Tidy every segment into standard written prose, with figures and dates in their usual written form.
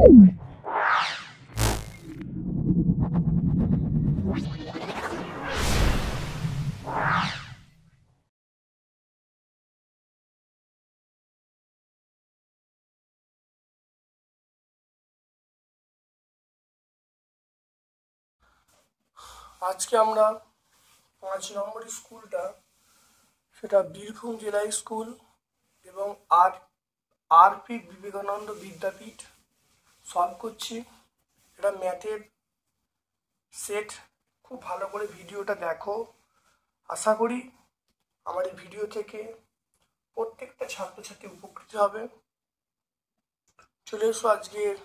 আজকে আমরা 5 নম্বর স্কুলটা, সেটা বীরভূম জেলা স্কুল এবং আরপি বিবেকানন্দ বিদ্যাপীঠ সলভ করছি। এটা ম্যাথের সেট। খুব ভালো করে ভিডিওটা দেখো। আশা করি আমার এই ভিডিও থেকে প্রত্যেকটা ছাত্রছাত্রী উপকৃত হবে। চলে এসো আজকের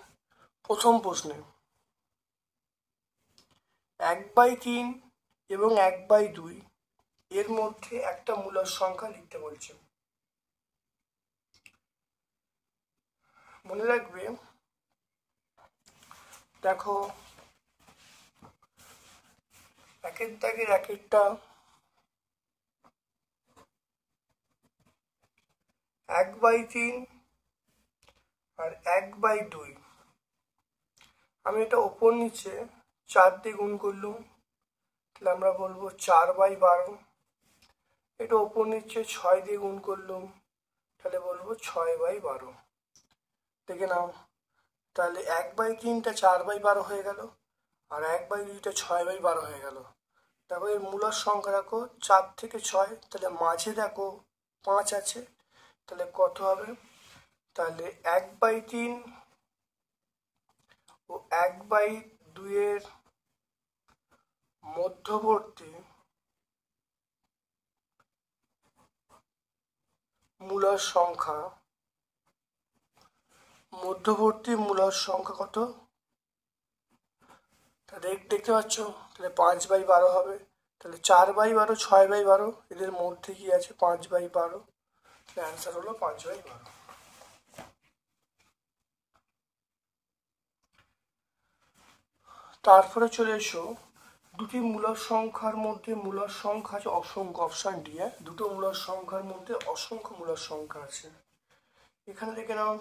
প্রথম প্রশ্নে। 1/3 এবং 1/2 এর মধ্যে একটা মূলদ সংখ্যা লিখতে বলছে। মনে রাখবে, দেখো একের দাগের এক একটা 1/3 আর 1/2। আমি এটা ওপর নিচে 4 দিয়ে গুণ করলুম, তাহলে আমরা বলবো 4/12। এটা ওপর নিচে 6 দিয়ে গুণ করলুম, তাহলে বলবো 6/12। দেখে নাও, তাহলে 1/3টা 4/12 হয়ে গেল, আর 1/2টা 6/12 হয়ে গেল। দেখো এর মূলদ সংখ্যা দেখো 4 থেকে 6, তাহলে মাঝে দেখো 5 আছে, তাহলে কত হবে? তাহলে 1/3 ও 1/2 এর মধ্যবর্তী মূলদ সংখ্যা কত? তাহলে দেখতে পাচ্ছ, তাহলে 5/12 হবে। তাহলে 4/12, 6/12, এদের মধ্যে কি আছে? 5/12। অ্যান্সার হলো 5/12। তারপরে চলে এসো দুটি মূলদ সংখ্যার মধ্যে মূলদ সংখ্যা আছে অসংখ্য। Option D. দুটো মূলদ সংখ্যার মধ্যে অসংখ্য মূলদ সংখ্যা আছে। এখানে দেখে নাও,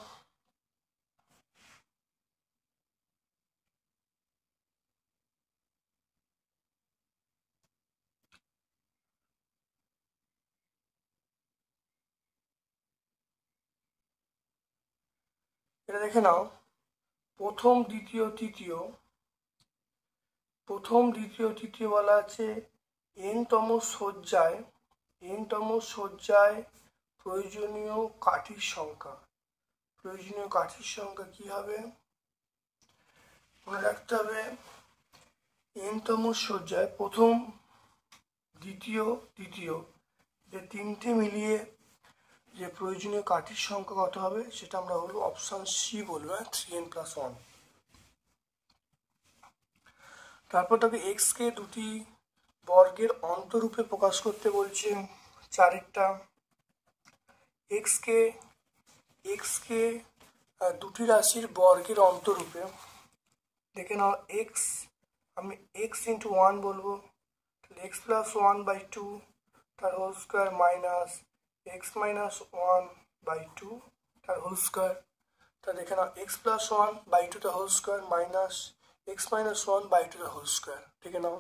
এটা দেখে নাও, প্রথম দ্বিতীয় তৃতীয় বলা আছে n-তম শয্যায় প্রয়োজনীয় কাঠির সংখ্যা। প্রয়োজনীয় কাঠির সংখ্যা কি হবে? মনে রাখতে হবে, n-তম শয্যায় প্রথম, দ্বিতীয়, তৃতীয়, যে তিনটে মিলিয়ে যে প্রয়োজনীয় কাঠির সংখ্যা কত হবে সেটা আমরা বলবো অপশন সি বলবো, 3n+1। তারপর তাকে এক্স কে দুটি বর্গের অন্তরূপে প্রকাশ করতে বলছে। 4টা এক্স কে দুটি রাশির বর্গের অন্তরূপে। দেখে নাও, এক্স, আমি এক্স ইন্টু 1 বলবো, তাহলে x+1/2 তার হোল স্কোয়ার মাইনাস x-1/2 তার হোল স্কোয়ার। তাহলে দেখে নাও, x+1/2 তার হোল স্কোয়ার মাইনাস x-1/2 তার হোল স্কোয়ার। দেখে নাও,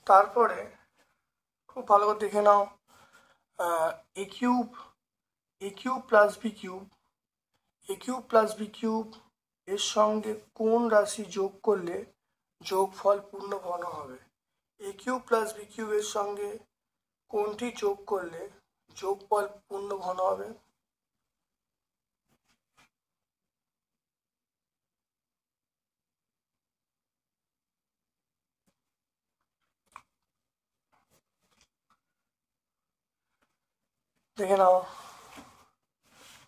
তারপরে খুব ভালো করে দেখে নাও, a cube plus B cube এর সঙ্গে কোন রাশি যোগ করলে যোগফল পূর্ণ ঘন হবে? এ কিউব প্লাস বি কিউব এর সঙ্গে কোনটি যোগ করলে যোগফল পূর্ণ ঘন হবে? দেখে নাও,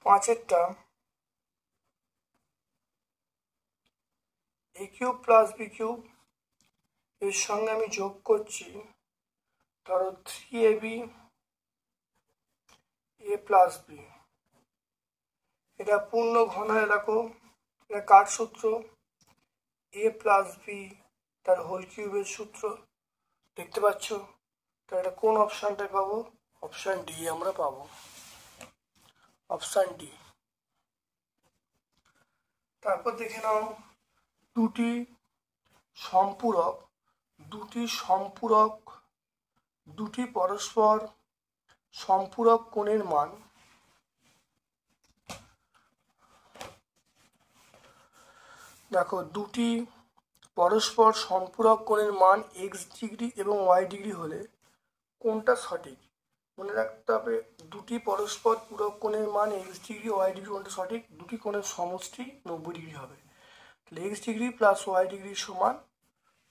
5এরটা এ কিউব প্লাস বি কিউব এর সঙ্গে আমি যোগ করছি, ধরো 3ab a প্লাস বি। এটা পূর্ণ ঘনায় রাখো, এটা কার সূত্র? a প্লাস বি তার হোল কিউবের সূত্র, দেখতে পাচ্ছ? তো এটা কোন অপশানটায় পাবো? অপশান ডি আমরা পাবো, অপশান ডি। তারপর দেখে নাও দুটি পরস্পর সম্পূরক কোণের মান, দেখো দুটি পরস্পর সম্পূরক কোণের মান x ডিগ্রি এবং y ডিগ্রি হলে কোনটা সঠিক? মনে রাখতে হবে দুটি পরস্পর পূরক কোণের মান x ডিগ্রি y ডিগ্রি কোনটা সঠিক? দুটি কোণের সমষ্টি 90 ডিগ্রি হবে, তাহলে x degree plus y degree সমান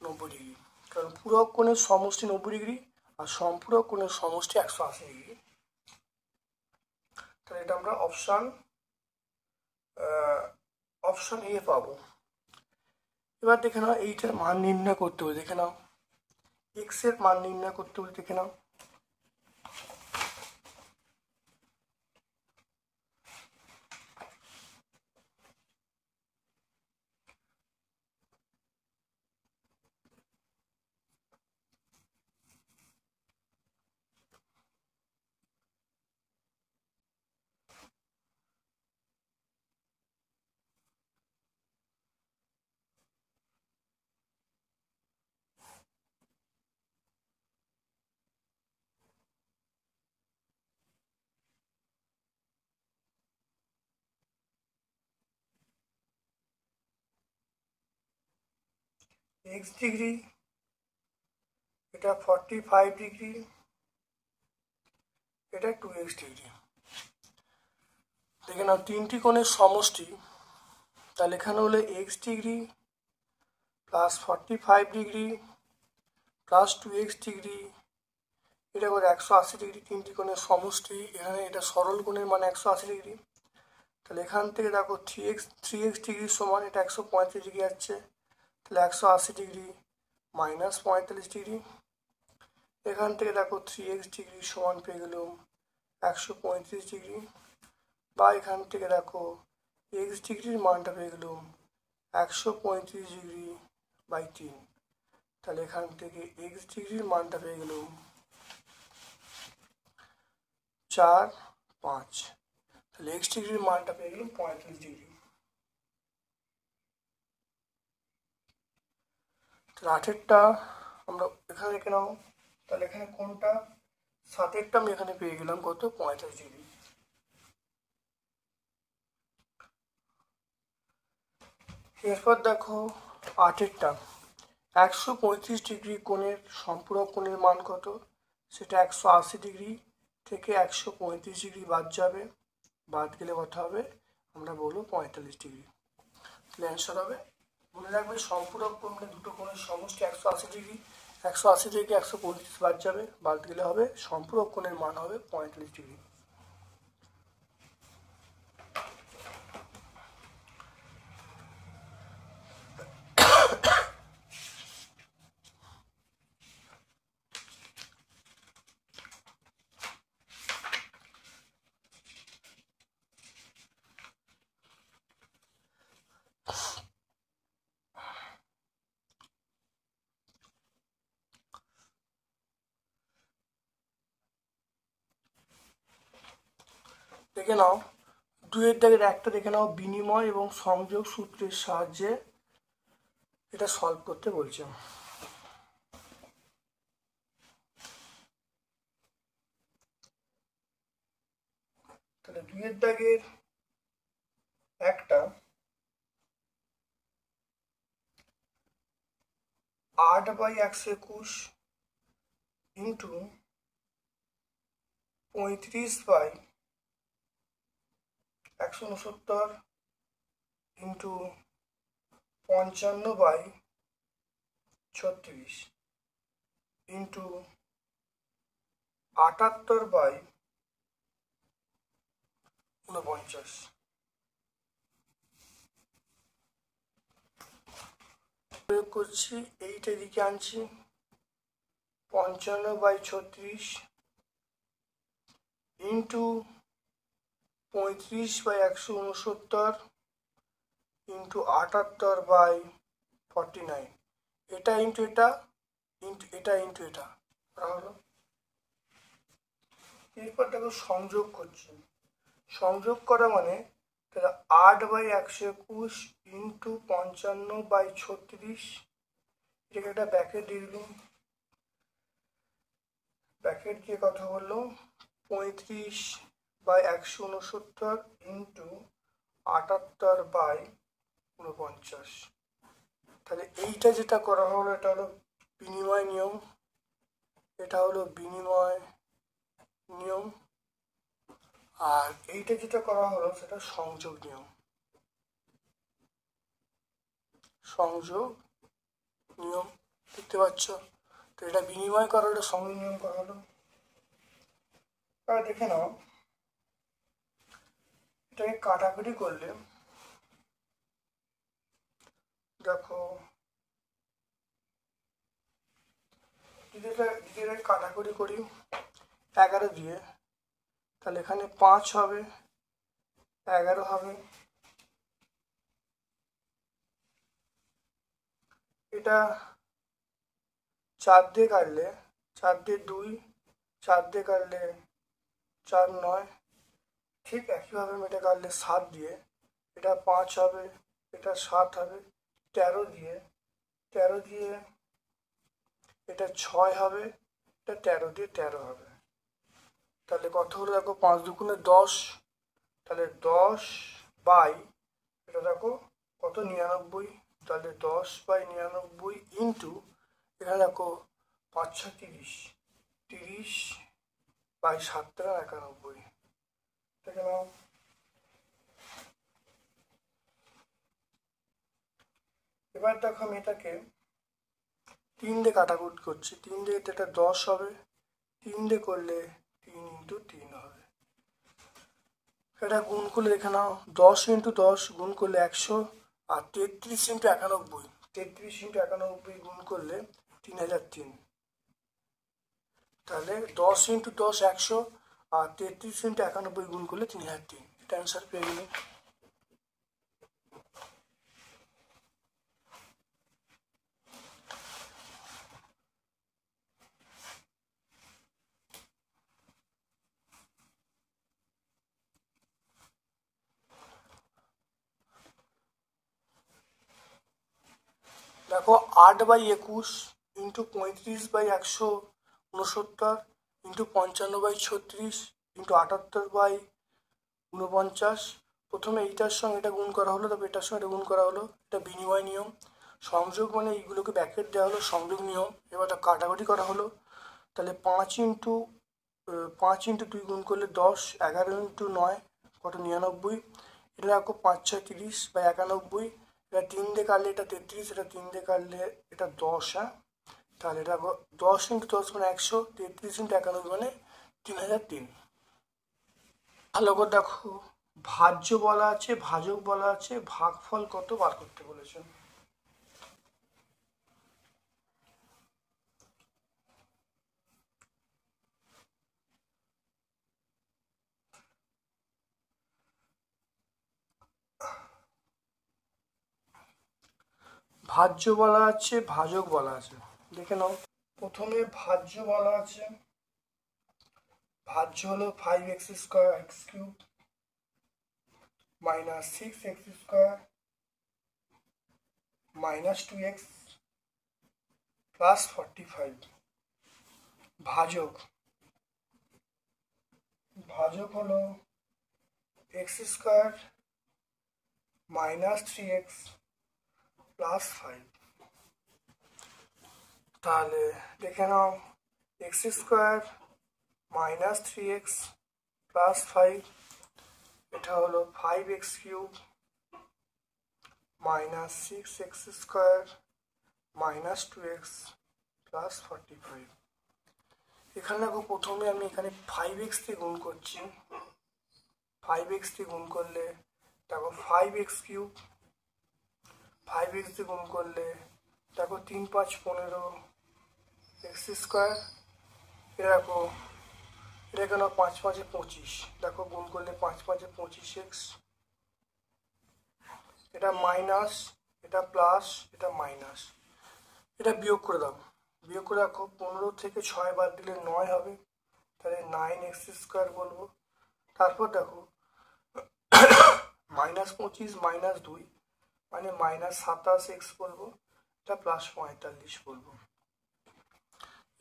90 ডিগ্রি, কারণ পূরক কোণের সমষ্টি 90 ডিগ্রি আর সম্পূরক কোণের সমষ্টি 180 ডিগ্রি। তাহলে এটা আমরা অপশন এ পাবো। এবার দেখে নাও এইটার মান নির্ণয় করতে হবে, দেখে নাও এক্স এর মান নির্ণয় করতে হবে, দেখে নাও x ডিগ্রি, এটা 45 ডিগ্রি, এটা 2x ডিগ্রি। দেখে নাও তিনটি কোণের সমষ্টি, তাহলে এখানে হলে x degree plus 45 degree plus 2x degree, এটা করে 180 ডিগ্রি, তিনটি কোণের সমষ্টি। এখানে এটা সরল কোণের মানে 180 ডিগ্রি, তাহলে এখান থেকে দেখো 3x ডিগ্রি সমান এটা 135 ডিগ্রি যাচ্ছে, তাহলে 180 ডিগ্রি মাইনাস 45 ডিগ্রি। এখান থেকে দেখো 3x ডিগ্রি সমান পেয়ে গেলাম 135 ডিগ্রি, বা এখান থেকে দেখো x ডিগ্রির মানটা পেয়ে গেলাম 135 ডিগ্রি বাই 3, তাহলে এখান থেকে x ডিগ্রির মানটা পেয়ে গেলাম 4, 5, তাহলে x ডিগ্রির মানটা পেয়ে গেলাম 35 ডিগ্রি। তাহলে 8এরটা আমরা এখানে রেখে নাও, তাহলে এখানে কোনটা? 7এরটা আমি এখানে পেয়ে গেলাম কত? 35 ডিগ্রি। এরপর দেখো 8এরটা 135 ডিগ্রি কোণের সম্পূরক কোণের মান কত? সেটা 180 ডিগ্রি থেকে 135 ডিগ্রি বাদ যাবে, বাদ গেলে কত হবে? আমরা বলবো 45 ডিগ্রি। তাহলে অ্যান্সার হবে, মনে রাখবে সম্পূরক কোণ মানে দুটো কোণের সমষ্টি 180 ডিগ্রি, 180 থেকে 135 বাদ যাবে, বাদ গেলে হবে সম্পূরক কোণের মান হবে 45 ডিগ্রি। দেখে নাও 2-এর দাগের একটা দেখে নাও, বিনিময় এবং সংযোগ সূত্রের সাহায্যে এটা সলভ করতে বলছে। তাহলে 2-এর দাগের একটা 8/121 ইন্টু 35/169 ইন্টু 55/36 ইন্টু 78/49 প্রয়োগ করছি, এইটা এদিকে আনছি, 55/36 ইন্টু 35/169 ইন্টু 78/49, এটা ইন্টু এটা ইন্টু এটা ইন্টু এটা করা হলো। এরপর দেখো সংযোগ করছি। সংযোগ করা মানে তাহলে 8/121 ইন্টু 55/36, এটাকে একটা ব্র্যাকেট দিয়ে দিলাম। ব্র্যাকেট দিয়ে কথা বললো 35/169 ইন্টু 78/49। তাহলে এইটা যেটা করা হলো এটা হলো বিনিময় নিয়ম, এটা হলো বিনিময় নিয়ম। আর এইটা যেটা করা হলো সেটা সংযোগ নিয়ম, সংযোগ নিয়ম দেখতে পাচ্ছ। তো এটা বিনিময় করা হলো, সংযোগ নিয়ম করা হলো। এবার দেখে নাও, এটাকে কাটাকুটি করলে দেখো যদি এটা কাটাকুটি করি 11 দিয়ে, তাহলে এখানে 5 হবে, 11 হবে। এটা 4 দিয়ে কাটলে 4 দিয়ে 2, 4 দিয়ে কাটলে 4 9, ঠিক একইভাবে এটা কাটলে 7 দিয়ে, এটা 5 হবে, এটা 7 হবে। 13 দিয়ে এটা 6 হবে, এটা 13 দিয়ে 13 হবে। তাহলে কত হলো দেখো, 5 দুগুণে 10, তাহলে 10 বাই এটা দেখো কত 99, তাহলে 10/99 ইন্টু এখানে দেখো 5 6 30, 30/7 দেখে নাও। এবার দেখো আমি এটাকে 3 দিয়ে কাটাকুটি করছি। 3 দিয়ে এটা 10 হবে, 3 দিয়ে করলে 3 ইন্টু 3 হবে। এটা গুণ করলে দেখে নাও 10 ইন্টু 10 গুণ করলে 100, আর 33 ইন্টু 91, 33 ইন্টু 91 গুণ করলে 3003। তাহলে 10 ইন্টু 10 100, আর 33 ইন্টু 91 গুণ করলে 3003। এটা অ্যান্সার পেয়ে গেলে। দেখো 8/21 ইন্টু 35/169 ইন্টু 55/36 ইন্টু 78/49। প্রথমে এইটার সঙ্গে এটা গুণ করা হলো, তারপর এটার সঙ্গে এটা গুণ করা হলো, এটা বিনিময় নিয়ম। সংযোগ মানে এইগুলোকে ব্র্যাকেট দেওয়া হলো, সংযোগ নিয়ম। এবার কাটাকুটি করা হলো, তাহলে 5 ইন্টু 2 গুণ করলে 10, 11 ইন্টু 9 কত 99, এটা দেখো 5 6 30/91, এটা 3 দিয়ে কাটলে এটা 33, এটা 3 দিয়ে কাটলে এটা 10। হ্যাঁ, তাহলে এটা 10 ইন্টু 10 মানে 100, 33 ইন্টু 91 মানে 3003। ভালো করে দেখো, ভাজ্য বলা আছে, ভাজক বলা আছে, ভাগফল কত বার করতে বলেছে। ভাজ্য বলা আছে, ভাজক বলা আছে, দেখে নাও। প্রথমে ভাজ্য বলা আছে, ভাজ্য হলো 5x² x³ minus 6x² minus 2x plus 45। ভাজক হলো x² মাইনাস 3x প্লাস 5। তাহলে দেখে নাও, x² মাইনাস 3x প্লাস 5, এটা হলো 5x³ minus 6x² minus 2x plus 45। এখানে দেখো প্রথমে আমি এখানে 5x দিয়ে গুণ করছি। 5x দিয়ে গুণ করলে দেখো 5x³ 5x দিয়ে গুণ করলে দেখো 3 5 15 x²। এ দেখো এটা কেন 5 5 25, দেখো গুণ করলে 5 5 25x, এটা মাইনাস, এটা প্লাস, এটা মাইনাস, এটা বিয়োগ করে দাও, বিয়োগ করে রাখো। 15 থেকে 6 বাদ দিলে 9 হবে, তাহলে 9x² বলবো। তারপর দেখো -25 -2 মানে -27x বলবো, এটা +45 বলবো।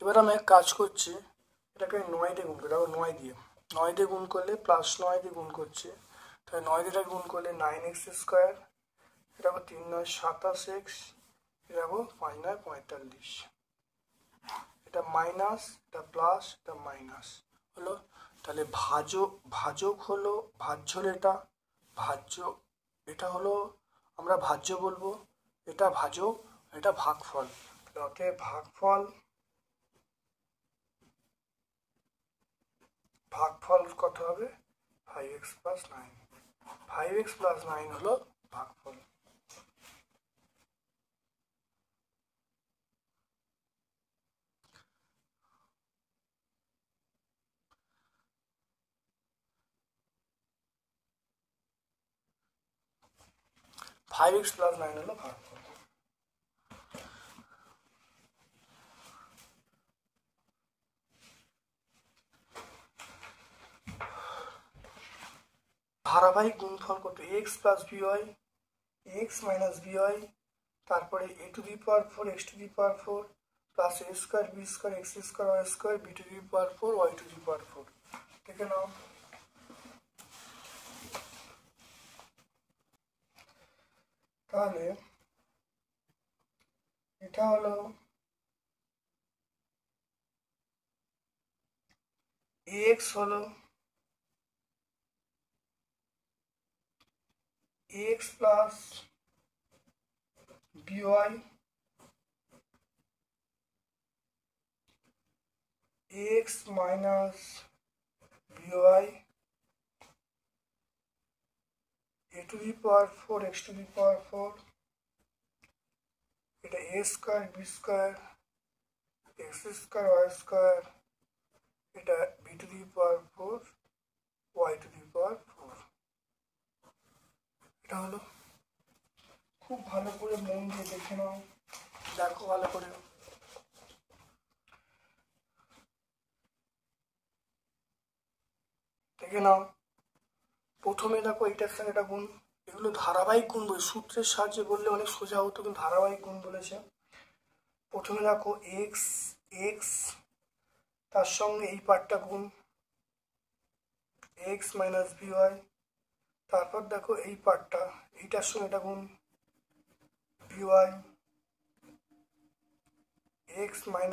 এবার আমি এক কাজ করছি, এটাকে 9 দিয়ে গুণ করে দেখো, 9 দিয়ে 9 দিয়ে গুণ করলে +9 দিয়ে গুণ করছে, তাহলে 9 দিয়ে গুণ করলে 9x², এটা 3 9 27x, এটা 5 9 45, এটা মাইনাস, এটা প্লাস, এটা মাইনাস হলো। তাহলে ভাজক হলো, ভাজ্য হলো এটা, ভাজ্য এটা হলো আমরা ভাজ্য বলবো, এটা ভাজক, এটা ভাগফল। অতএব ভাগফল কত হবে? 5x + 9, 5x + 9 হলো ভাগফল। x + 9 হলো ভাগফল। ধারাবাহিক গুণফল কত? x + by, x - by, তারপরে a⁴ x⁴ plus a² b² x² y² b⁴ y⁴। দেখে নাও, তাহলে এটা হলো x হলো x plus by, x minus by, a⁴ x⁴, এটা a² b² x² y², এটা b⁴ y⁴। এটা হলো, খুব ভালো করে মন দিয়ে দেখে নাও, দেখো ভালো করে। দেখে নাও, প্রথমে দেখো এইটার সঙ্গে এটা গুণ, এগুলো ধারাবাহিক গুণ বলে, সূত্রের সাহায্যে বললে অনেক সোজা হতো, কিন্তু ধারাবাহিক গুণ বলেছে। প্রথমে দেখো x তার সঙ্গে এই পার্টটা গুণ, x - by, তারপর দেখো এই পার্টটা, এইটার সঙ্গে এটা গুণ by, x - by,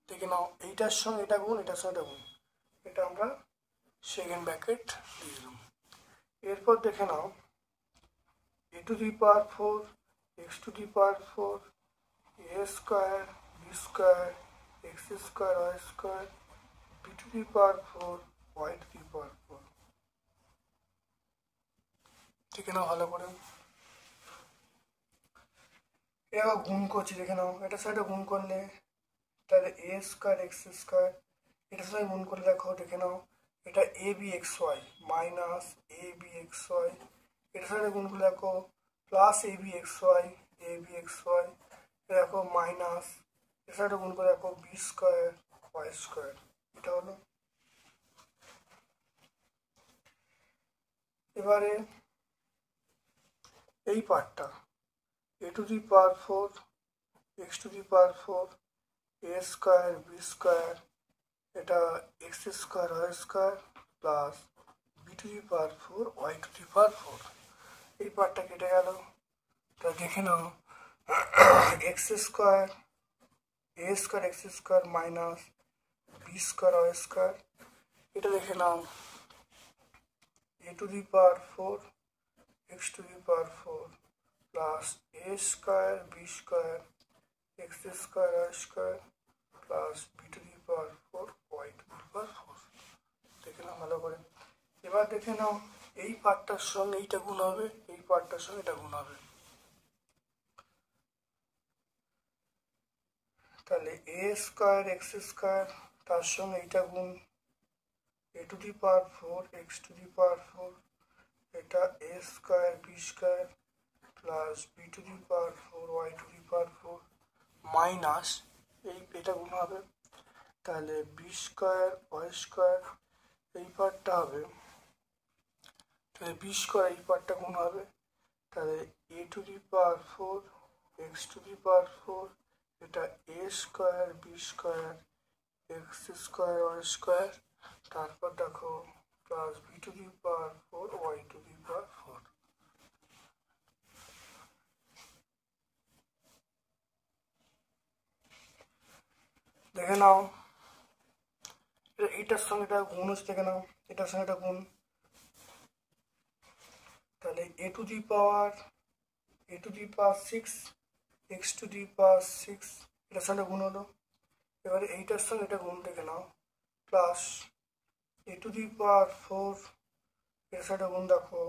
দেখে নাও এইটার সঙ্গে এটা গুণ, এটার সঙ্গে এটা গুণ, এটা আমরা সেকেন্ড ব্র্যাকেট দিয়ে দিলাম। এরপর দেখে নাও a⁴ x⁴ a² b² x² y² y⁴। দেখে নাও ভালো করে, এটা গুণ করছি, দেখে নাও এটার সাথে গুণ করলে তাহলে a² x², এটার সাথে গুণ করলে দেখো, দেখে নাও এটা abxy মাইনাস abxy, এটার সাথে গুণ করলে দেখো প্লাস abxy দেখো মাইনাস, এর সাথে গুণ করে দেখো b² y²। এটা হলো, এবারে এই পার্টটা a⁴ x⁴ a² b², এটা x² y² plus b⁴ y⁴। এই পার্টটা কেটে গেল, তা দেখে নাও x² a² minus b² y², এটা দেখে নাও a⁴ x⁴ plus a² b² x² y² plus b⁴ y⁴। দেখে নাও ভালো করে। এবার দেখে নাও এই পার্টটার সঙ্গে এইটা গুণ হবে, এই পার্টটার সঙ্গে এটা গুণ হবে, তাহলে a² x² তার সঙ্গে এইটা গুণ a to the power 4 x to the power 4, এটা a square b square plus b to the power 4 y to the power 4 minus এটা গুণ হবে, তাহলে b স্কয়ার y স্কয়ার এই পার্টটা হবে, তাহলে b স্কয়ার এই পার্টটা গুণ হবে, তাহলে a to the power 4 x to the power 4, এটা a square b square x square y square, তারপর দেখো plus b to the power 4 y to the power 4। দেখে নাও এটার সঙ্গে এটা গুণ হচ্ছে, দেখে নাও এটার সঙ্গে এটা গুণ, তাহলে a to the power 6 x to the power 6 এটার সঙ্গে গুণ হলো, এবারে এইটার সঙ্গে এটা গুণ, দেখে নাও plus a to the power 4 এর সাথে গুণ, দেখো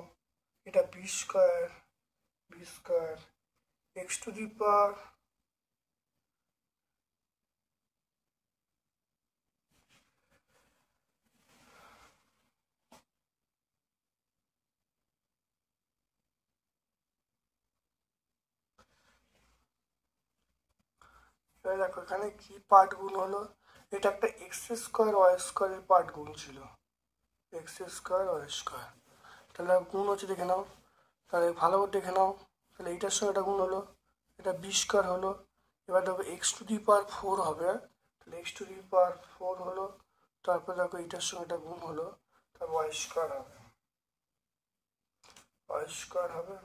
এটা b square x to the power দেখো এখানে কি পার্ট গুণ হলো, এটা একটা এক্স স্কোয়ার ওয়াই স্কোয়ারের পার্ট গুণ ছিল, এক্স স্কোয়ার ওয়াই স্কোয়ার, তাহলে গুণ হচ্ছে, দেখে নাও তাহলে ভালো করে দেখে নাও, তাহলে এইটার সঙ্গে এটা গুণ হলো, এটা বি স্কোয়ার হলো, এবার দেখো এক্স টু দি পাওয়ার 4 হবে, তাহলে এক্স টু দি পাওয়ার 4 হলো, তারপর দেখো এইটার সঙ্গে এটা গুণ হলো, তারপর ওয়াই স্কোয়ার হবে,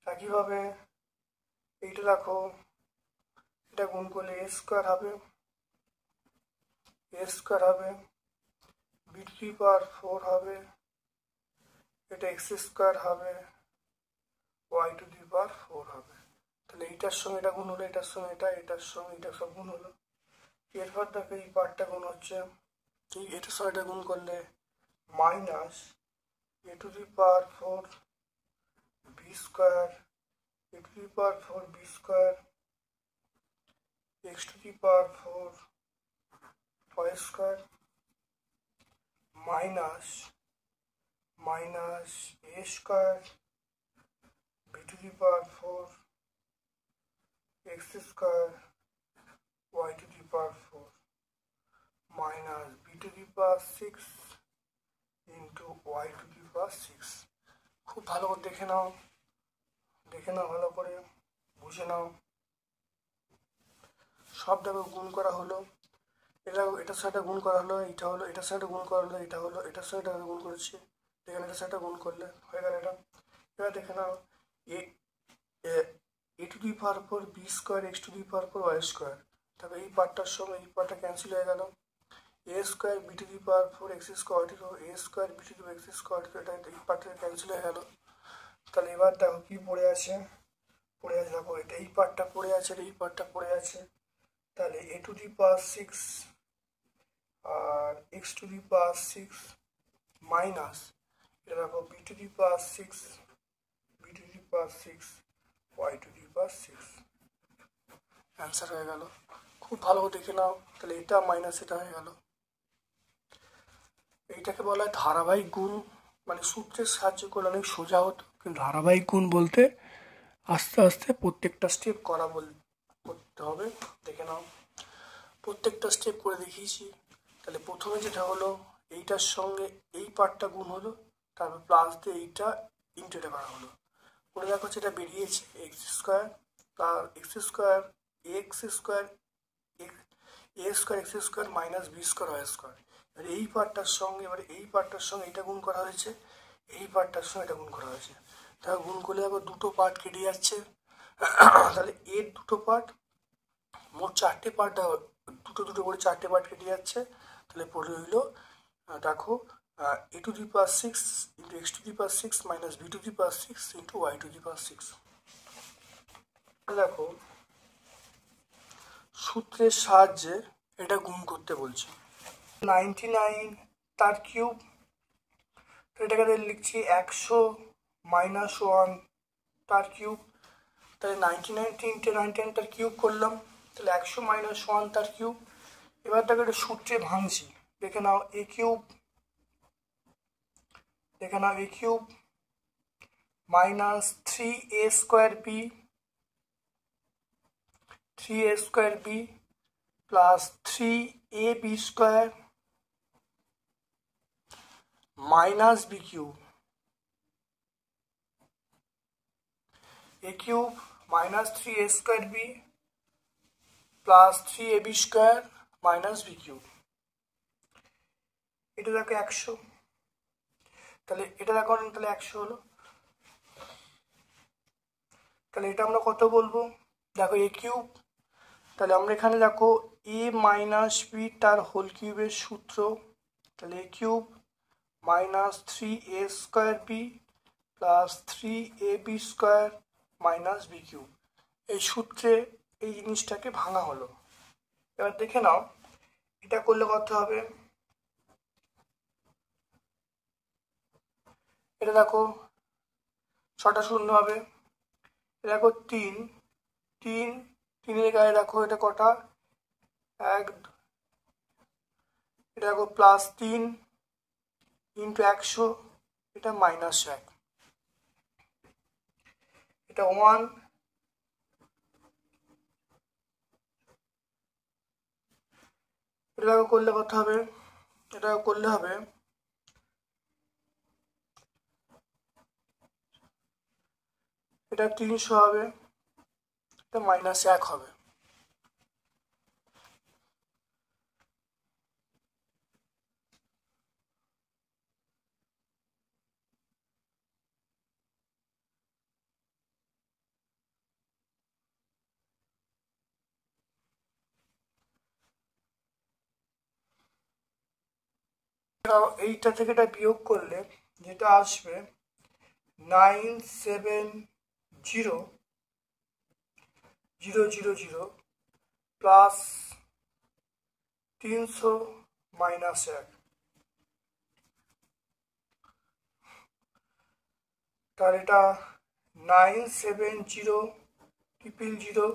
একইভাবে এইটা দেখো এটা গুণ করলে a স্কোয়ার হবে, b টু দি পাওয়ার 4 হবে, এটা এক্স স্কোয়ার হবে, y টু দি পাওয়ার 4 হবে, তাহলে এইটার সঙ্গে এটা গুণ হলো, এটার সঙ্গে এটার সঙ্গে এটা সব গুণ হলো, এরপর দেখো এই পার্টটা গুণ হচ্ছে, এটার সঙ্গে এটা গুণ করলে minus a to the power 4 b square a to the power 4 b square x to the power 4 y square minus a square b to the power 4 x square y to the power 4 minus b to the power 6 into y to the power 6। খুব ভালো করে দেখে নাও ভালো করে বুঝে নাও, সব দেখো গুণ করা হলো, এটার সাথে গুণ করা হলো, এটা হলো এটার সাথে গুণ করা হলো, এটা হলো এটার সাথে গুণ করেছি, এখানে এটার সাথে গুণ করলে হয়ে গেল এটা। এবার দেখে নাও a to the power 4 b square x to the power 4 y square, তবে এই পার্টটার সঙ্গে এই পার্টটা ক্যান্সেল হয়ে গেল, a square b to the power 4 x square a square b to the x square, এটা এই পার্টটা ক্যান্সেল হয়ে গেল। তাহলে এবার দেখো কি পড়ে আছে দেখো এটা এই পার্টটা পড়ে আছে, এই পার্টটা পড়ে আছে, তাহলে a টু দি পাওয়ার 6 আর x to the power 6 minus এটা দেখো b to the power 6 y to the power 6, answer হয়ে গেল। খুব ভালো দেখে নাও, তাহলে এটা মাইনাস এটা হয়ে গেল। এইটাকে বলা হয় ধারাবাহিক গুণ, মানে সূত্রের সাহায্য করলে অনেক সোজা হতো, কিন্তু ধারাবাহিক গুণ বলতে আস্তে আস্তে প্রত্যেকটা স্টেপ করতে হবে। দেখে নাও প্রত্যেকটা স্টেপ করে দেখিয়েছি। তাহলে প্রথমে যেটা হলো এইটার সঙ্গে এই পার্টটা গুণ হলো, তারপর প্লাস দিয়ে এইটা ইন্টু এটা করা হলো, করে দেখো যেটা বেরিয়েছে x square x square x square x square minus b square y square. এবার এই পার্টটার সঙ্গে এটা গুণ করা হয়েছে, এই পার্টটার সঙ্গে এটা গুণ করা হয়েছে, তাহলে গুণ করলে দেখো দুটো পার্ট কেটে যাচ্ছে, তাহলে এর দুটো পার্ট, মোট 4টে পার্ট, দুটো করে 4টে পার্ট কেটে যাচ্ছে, তাহলে পড়ে রইল দেখো a to the power 6 into x to the power 6 minus b to the power 6 into y to the power 6। দেখো সূত্রের সাহায্যে এটা গুণ করতে বলছে, 99 তার কিউব, এটাকে লিখছি 100 - 1 তার কিউব, তাহলে 99 তিনটে 99 তার কিউব করলাম, তাহলে 100 - 1 তার কিউব। এবার তাকে একটা সূত্রে ভাঙছি, দেখে নাও এ কিউব, দেখে নাও a cube minus 3a square b, 3a square b plus 3ab square minus b cube, a cube minus 3a square b plus 3ab square minus b cube. এটা দেখো 100, তাহলে এটা দেখো তাহলে 100 হলো। তাহলে এটা আমরা কত বলবো, দেখো এ কিউব, তাহলে আমরা এখানে দেখো এ মাইনাস বি তার হোল কিউবের সূত্র, তাহলে a cube minus 3a square b plus 3ab square minus b cube. এই সূত্রে এই জিনিসটাকে ভাঙা হলো। এবার দেখে নাও এটা করলে কত হবে, এটা দেখো 6টা শূন্য হবে, দেখো 3 3 3-এর গায়ে দেখো এটা কটা, 1, এটা দেখো প্লাস 3 ইন্টু 100, এটা মাইনাস 1, এটা 1, এটা দেখো করলে কত হবে, এটা করলে হবে এটা 300 হবে, এটা মাইনাস 1 হবে। এইটা থেকে এটা বিয়োগ করলে যেটা আসবে 970,000 প্লাস 300 মাইনাস 1, তার এটা 970,000,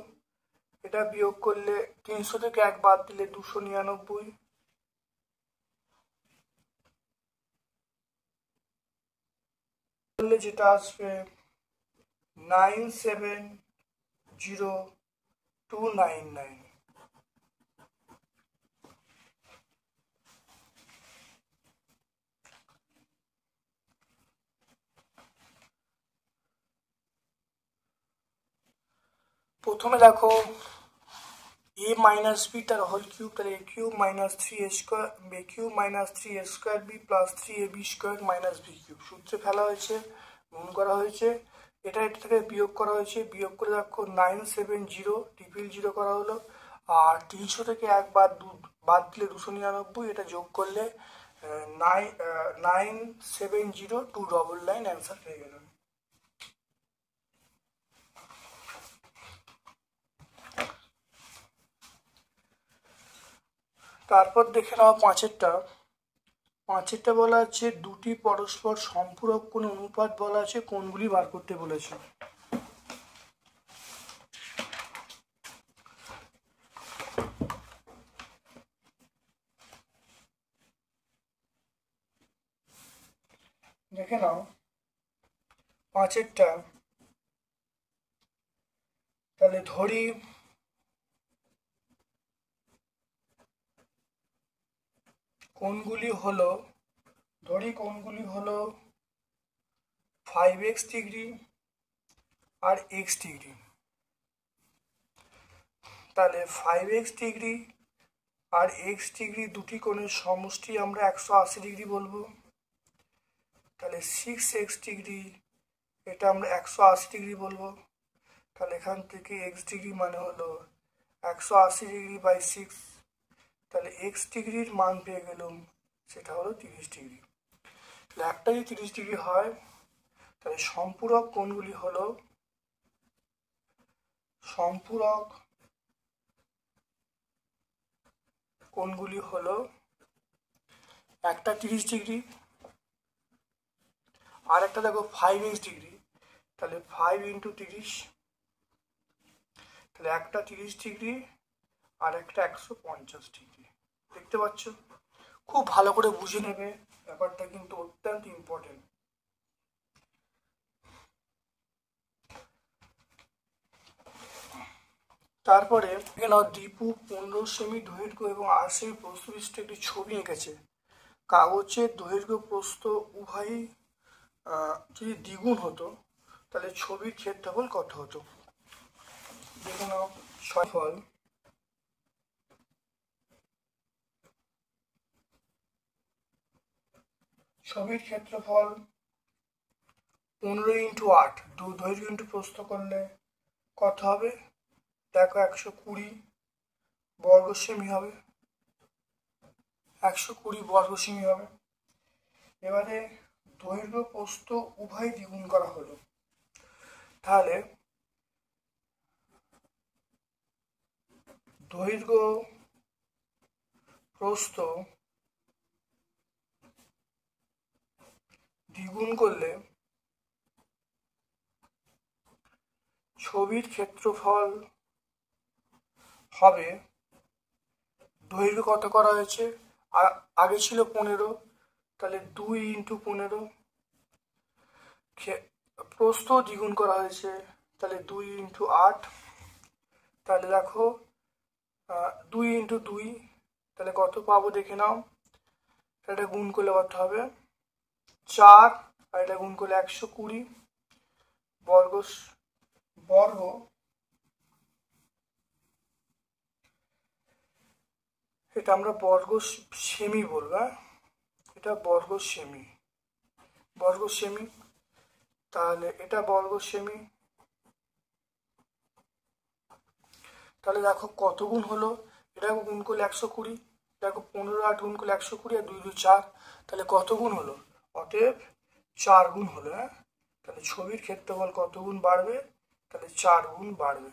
এটা বিয়োগ করলে 300 থেকে 1 বাদ দিলে 299, করলে যেটা আসবে 970,299। প্রথমে দেখো a মাইনাস বি তার হোল কিউব, তাহলে a cube minus 3a square, a cube minus 3a square b plus 3ab square minus b cube সূত্রে ফেলা হয়েছে, গুণ করা হয়েছে, এটা থেকে বিয়োগ করা হয়েছে, বিয়োগ করে দেখো 970,000 করা হলো, আর 300 থেকে 1 বাদ দিলে 299, এটা যোগ করলে 970,299 অ্যান্সার পেয়ে গেলাম। তারপর দেখে নাও পাঁচেরটা বলা আছে দুটি পরস্পর সম্পূরক কোন অনুপাত বলা আছে, কোনগুলি বার করতে বলেছে। দেখে নাও পাঁচেরটা, তাহলে ধরি কোণগুলি হলো 5x ডিগ্রি আর x ডিগ্রি, তাহলে 5x ডিগ্রি আর x ডিগ্রি দুটি কোণের সমষ্টি আমরা 180 ডিগ্রি বলবো, তাহলে 6x ডিগ্রি এটা আমরা 180 ডিগ্রি বলবো, তাহলে এখান থেকে x ডিগ্রি মানে হলো 180 ডিগ্রি বাই 6, তাহলে x ডিগ্রির মান পেয়ে গেলাম, সেটা হলো 30 ডিগ্রি। তাহলে একটা যদি 30 ডিগ্রি হয়, তাহলে সম্পূরক কোণগুলি হলো একটা 30 ডিগ্রি আর একটা দেখো 5x ডিগ্রি, তাহলে 5 ইন্টু 30, তাহলে একটা 30 ডিগ্রি আর একটা 150 ডিগ্রি। দেখতে পাচ্ছ? খুব ভালো করে বুঝে নেবে, ব্যাপারটা কিন্তু অত্যন্ত ইম্পর্টেন্ট। তারপরে এখানে দীপু 15 সেমি দৈর্ঘ্য এবং 8 সেমি প্রস্থবিশিষ্ট একটি ছবি এঁকেছে। কাগজের দৈর্ঘ্য প্রস্থ উভয়ই যদি দ্বিগুণ হতো তাহলে ছবির ক্ষেত্রফল কত হতো? দেখে নাও ফল। ছবির ক্ষেত্রফল 15 ইন্টু 8, দৈর্ঘ্য ইন্টু প্রস্থ করলে কত হবে? দেখো 120 বর্গ সেমি হবে, 120 বর্গ সেমি হবে। এবারে দৈর্ঘ্য প্রস্থ উভয় দ্বিগুণ করা হলো, তাহলে দৈর্ঘ্য প্রস্থ দ্বিগুণ করলে ছবির ক্ষেত্রফল হবে, দৈর্ঘ্য কত করা হয়েছে? আগে ছিল 15, তাহলে 2 ইন্টু 15, প্রস্থ দ্বিগুণ করা হয়েছে, তাহলে 2 ইন্টু 8, তাহলে দেখো 2 ইন্টু 2, তাহলে কত পাবো দেখে নাও। এটা গুণ করলে কত হবে? 4, আর এটা গুণ করলে 120 বর্গ বর্গ এটা আমরা বর্গ সেমি বলবো, হ্যাঁ এটা বর্গ সেমি, বর্গ সেমি। তাহলে এটা বর্গ সেমি, তাহলে দেখো কত গুণ হলো, এটা গুণ করলে 120, দেখো 15 8 গুণ করলে 120 আর 2 2 4, তাহলে কত গুণ হলো? অতএব 4 গুণ হলো। হ্যাঁ, তাহলে ছবির ক্ষেত্রফল কত গুণ বাড়বে? তাহলে 4 গুণ বাড়বে।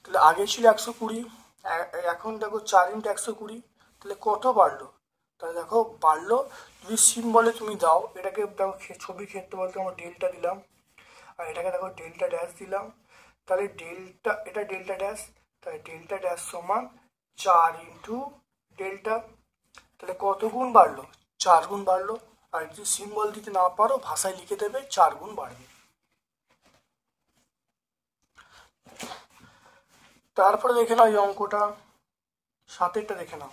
তাহলে আগে ছিল 120, এখন দেখো 4 ইন্টু 120, তাহলে কত বাড়লো? তাহলে দেখো বাড়লো, যদি সিম্বলে তুমি দাও, এটাকে দেখো ছবি ক্ষেত্রফলকে আমরা ডেল্টা দিলাম, আর এটাকে দেখো ডেল্টা ড্যাশ দিলাম, তাহলে ডেল্টা, এটা ডেল্টা ড্যাশ, তাহলে ডেল্টা ড্যাশ সমান 4 ইন্টু ডেল্টা, তাহলে কত গুণ বাড়লো? 4 গুণ বাড়লো। আর যদি সিম্বল দিতে না পারো ভাষায় লিখে দেবে 4 গুণ বাড়বে। তারপরে দেখে নাও এই অঙ্কটা, 7এরটা দেখে নাও।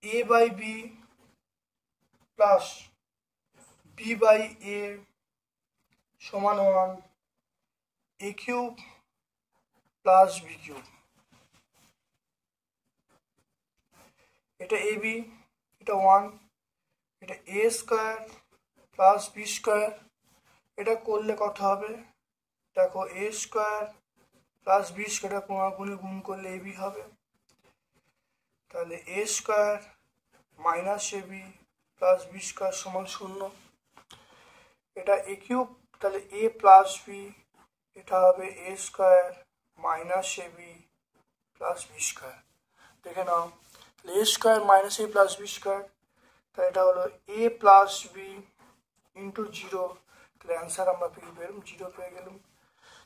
a by b plus b by a সমান 1, a cube plus b cube. এটা ab, এটা 1, এটা a square plus b square, এটা করলে কত হবে? দেখো a square plus b square কোণাগুণি গুণ করলে ab হবে, তাহলে a square minus ab plus b square সমান 0। এটা a কিউব, তাহলে a প্লাস b, এটা হবে a square minus ab plus b square. দেখে নাও, তাহলে a square minus a plus b square, তাহলে এটা হলো a প্লাস b ইন্টু 0, তাহলে অ্যান্সার আমরা পেয়ে গেলাম 0 পেয়ে গেলাম।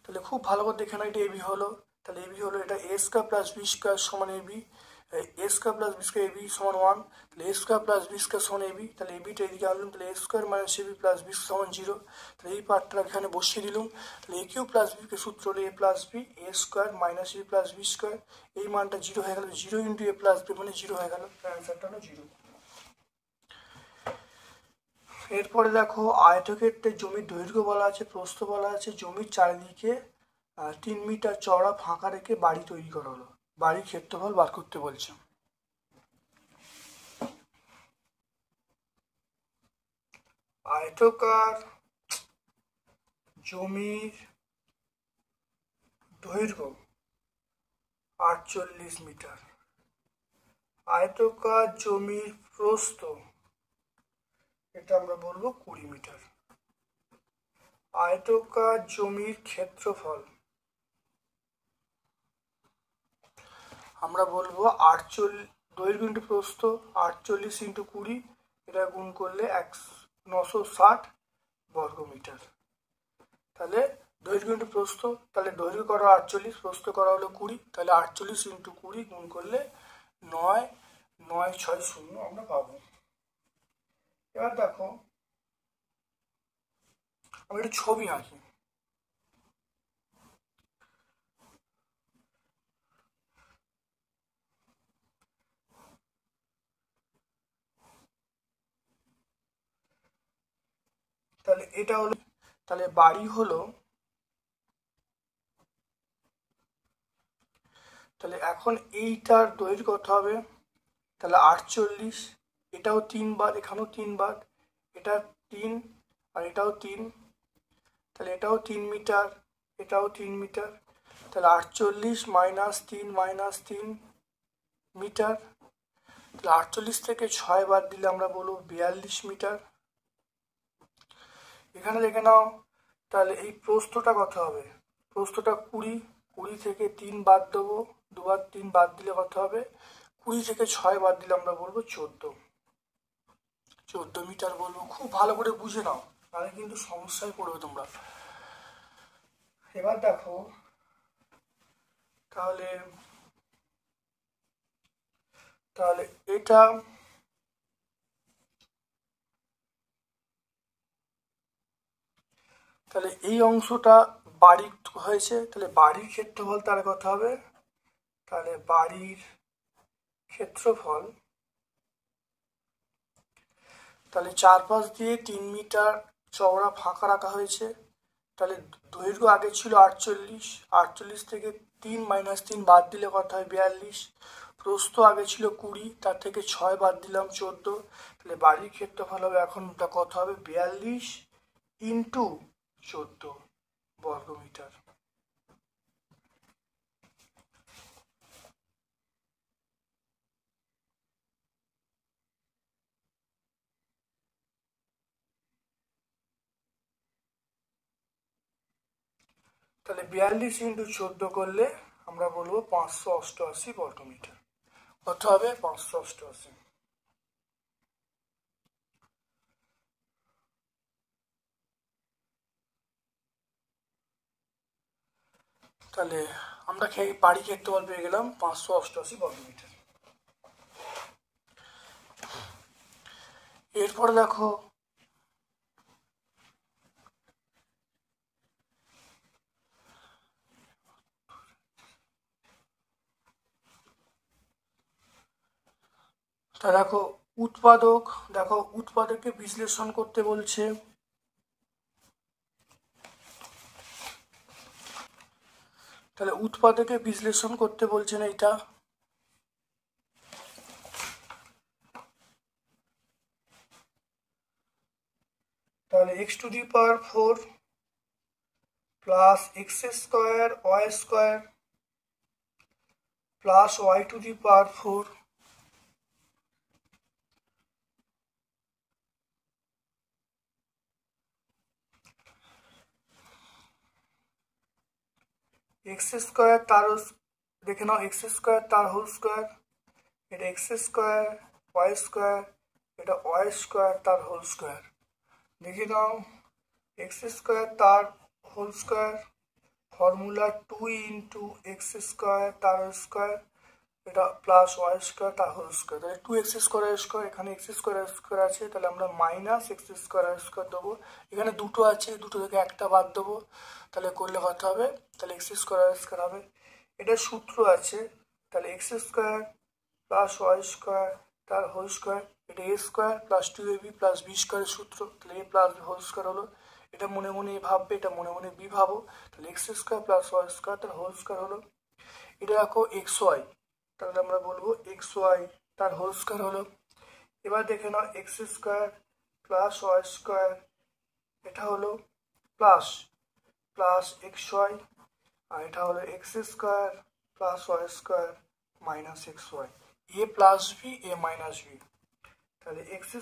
তাহলে খুব ভালো করে দেখে নাও, এটা এবি হলো, তাহলে এবি হলো এটা a square plus b square সমান a b, a square plus b square a b সমান 1, তাহলে a square plus b square সমান এবি, তাহলে এবিটা এদিকে আনলাম, তাহলে a square minus a b plus b সমান 0, তাহলে এই পার্টটা এখানে বসিয়ে দিলাম। তাহলে এ কিউ প্লাস বিকে সূত্র হলো a plus b a square minus a b plus b square, এই মানটা 0 হয়ে গেল, 0 ইন্টু এ প্লাস বি মানে 0 হয়ে গেল, অ্যান্সারটা হলো 0। এরপরে দেখো আয়তক্ষেত্রের জমির দৈর্ঘ্য বলা আছে, প্রস্থ বলা আছে, জমির চারিদিকে 3 মিটার চওড়া ফাঁকা রেখে বাড়ি তৈরি করা হলো, বাড়ির ক্ষেত্রফল বার করতে বলছে। আয়তকার জমির দৈর্ঘ্য 48 মিটার, আয়তকার জমির প্রস্থ এটা আমরা বলবো 20 মিটার। আয়তকার জমির ক্ষেত্রফল আমরা বলবো 48 দৈর্ঘ্য ইন্টু প্রস্থ 48 ইন্টু 20, এটা গুণ করলে 960 বর্গমিটার। তাহলে দৈর্ঘ্য ইন্টু প্রস্থ, তাহলে দৈর্ঘ্য করা 48, প্রস্থ করা হলো 20, তাহলে 48 ইন্টু 20 গুণ করলে 9960 আমরা পাবো। এবার দেখো আমি একটা ছবি আঁকি। তাহলে এটা হলো, তাহলে বাড়ি হলো, তাহলে এখন এইটার দৈর্ঘ্য কত হবে, তাহলে 48, এটাও 3 বার, এখানেও 3 বার, এটা 3 আর এটাও 3, তাহলে এটাও 3 মিটার, এটাও 3 মিটার, তাহলে 48 মাইনাস 3 মিটার, তাহলে 48 থেকে 6 বাদ দিলে আমরা বলবো 42 মিটার। এখানে দেখে নাও, তাহলে এই প্রস্থটা কত হবে, প্রস্থটা 20, 20 থেকে 3 বাদ দেবো, দুবার 3 বাদ দিলে কত হবে, 20 থেকে 6 বাদ দিলে আমরা বলবো 14 মিটার বলবো। খুব ভালো করে বুঝে নাও, তাহলে কিন্তু সমস্যায় পড়বে তোমরা। এবার দেখো তাহলে তাহলে এটা তাহলে এই অংশটা বাড়ি হয়েছে, তাহলে বাড়ির ক্ষেত্রফল তার কথা হবে, তাহলে বাড়ির ক্ষেত্রফল, তাহলে চারপাশ দিয়ে 3 মিটার চওড়া ফাঁকা রাখা হয়েছে, তাহলে দৈর্ঘ্য আগে ছিল 48, 48 থেকে 3 মাইনাস 3 বাদ দিলে কত হয় 42, প্রস্থ আগে ছিল 20, তার থেকে 6 বাদ দিলাম 14, তাহলে বাড়ির ক্ষেত্রফল হবে এখন কত হবে 42 ইন্টু 14 বর্গমিটার। তাহলে 42 ইন্টু 14 করলে আমরা বলবো 588 বর্গমিটার। কত হবে 588। তাহলে আমরা বাড়ি ক্ষেত্রফল পেয়ে গেলাম 588 বর্গমিটার। এরপরে দেখো তা দেখো উৎপাদককে বিশ্লেষণ করতে বলছে, তাহলে উৎপাদকে বিশ্লেষণ করতে বলছে না এটা, তাহলে x⁴ plus x² y² plus y⁴ x² তার দেখে নাও, x² তার হোল স্কোয়ার, এটা x² y², এটা y² তার হোল স্কোয়ার, দেখে নাও x² তার whole square, formula 2 into x² তার স্কোয়ার, এটা প্লাস y² তার হোল স্কোয়ার, তাহলে 2x²² এখানে x² আছে, তাহলে আমরা মাইনাস x² দেবো, এখানে দুটো আছে, দুটো থেকে একটা বাদ দেবো, তাহলে করলে কত হবে, তাহলে x² হবে। এটা সূত্র আছে, তাহলে x² প্লাস y² তার হোল স্কোয়ার, এটা a² plus 2ab plus b² সূত্র, তাহলে a plus b whole square হলো, এটা মনে মনে ভাববে, এটা মনে মনে বি ভাবো, তাহলে x² প্লাস y² তার হোল স্কোয়ার হলো। এটা দেখো xy, তাহলে আমরা বলবো xy তার হোল স্কোয়ার হলো। এবার দেখে নাও x² প্লাস y², এটা হলো প্লাস xy, আর এটা হলো x² plus y² minus xy, a plus b a minus b, তাহলে x²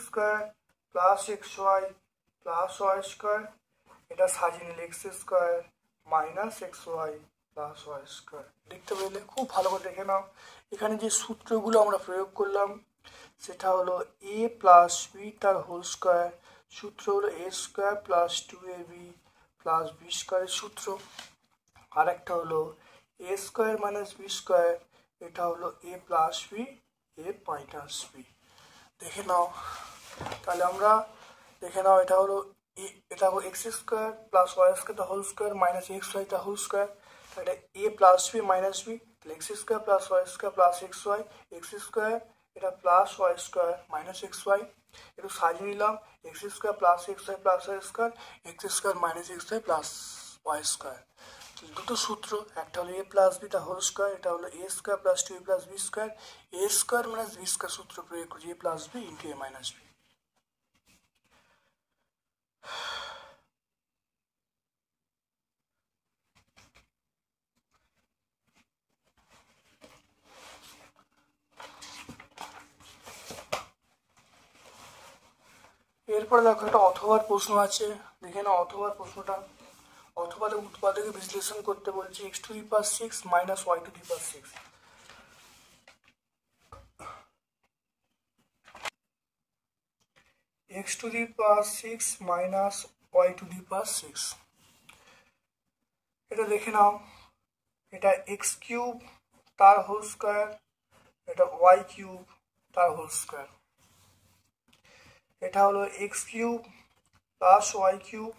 plus xy plus y², এটা সাজিয়ে নিলে x square minus x y plus y square. লিখতে পারলে খুব ভালো করে দেখে নাও। এখানে যে সূত্রগুলো আমরা প্রয়োগ করলাম সেটা হলো এ প্লাস বি তার হোল স্কোয়ার, সূত্র হলো এ স্কোয়ার প্লাস 2ab প্লাস বি স্কোয়ারের সূত্র। আর একটা হলো a square minus b square, এটা হলো a plus b a minus b. দেখে নাও তাহলে আমরা দেখে নাও এটা হলো এটা হলো x square plus y square whole square minus x y whole square, তাহলে a plus b minus b, তাহলে x square plus y square plus x y, x square এটা plus y square minus x y, একটু সাজিয়ে নিলাম x square plus x y plus y square, x square minus x y plus y square. দুটো সূত্র, একটা হলো a plus b তা whole square, এটা হলো a square plus 2a plus b square, a square minus b square সূত্র প্রয়োগ করছি a plus b into a minus b. এরপরে দেখো একটা অথবার প্রশ্ন আছে, দেখে নাও অথবার প্রশ্নটা। অথবা উৎপাদকে বিশ্লেষণ করতে বলছি x to the power 6 minus y to the power 6। X to the power 6 minus y to the power 6, এটা দেখে নাও এটা এক্স কিউব তার হোল স্কোয়ার, এটা ওয়াই কিউব তার হোল স্কোয়ার, এটা হলো x cube plus y cube,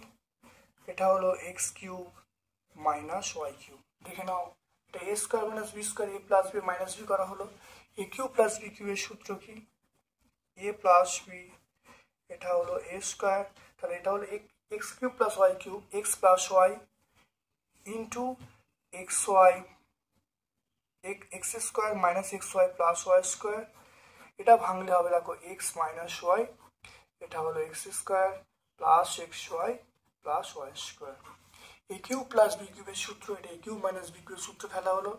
এটা হলো x cube minus y cube. দেখে নাও এটা a square minus b square a plus b minus b করা হলো, এ কিউব প্লাস বি কিউবের সূত্র কি এ প্লাস বি, এটা হলো এ স্কোয়ার, তাহলে এটা হলো x cube plus y cube x plus y into x y x square minus x y plus y square, এটা ভাঙলে হবে দেখো এক্স মাইনাস ওয়াই, এটা হলো x square plus x y plus y square. A cube plus b কিউবের সূত্র, এটা এ cube minus B কিউবের সূত্র ফেলা হলো,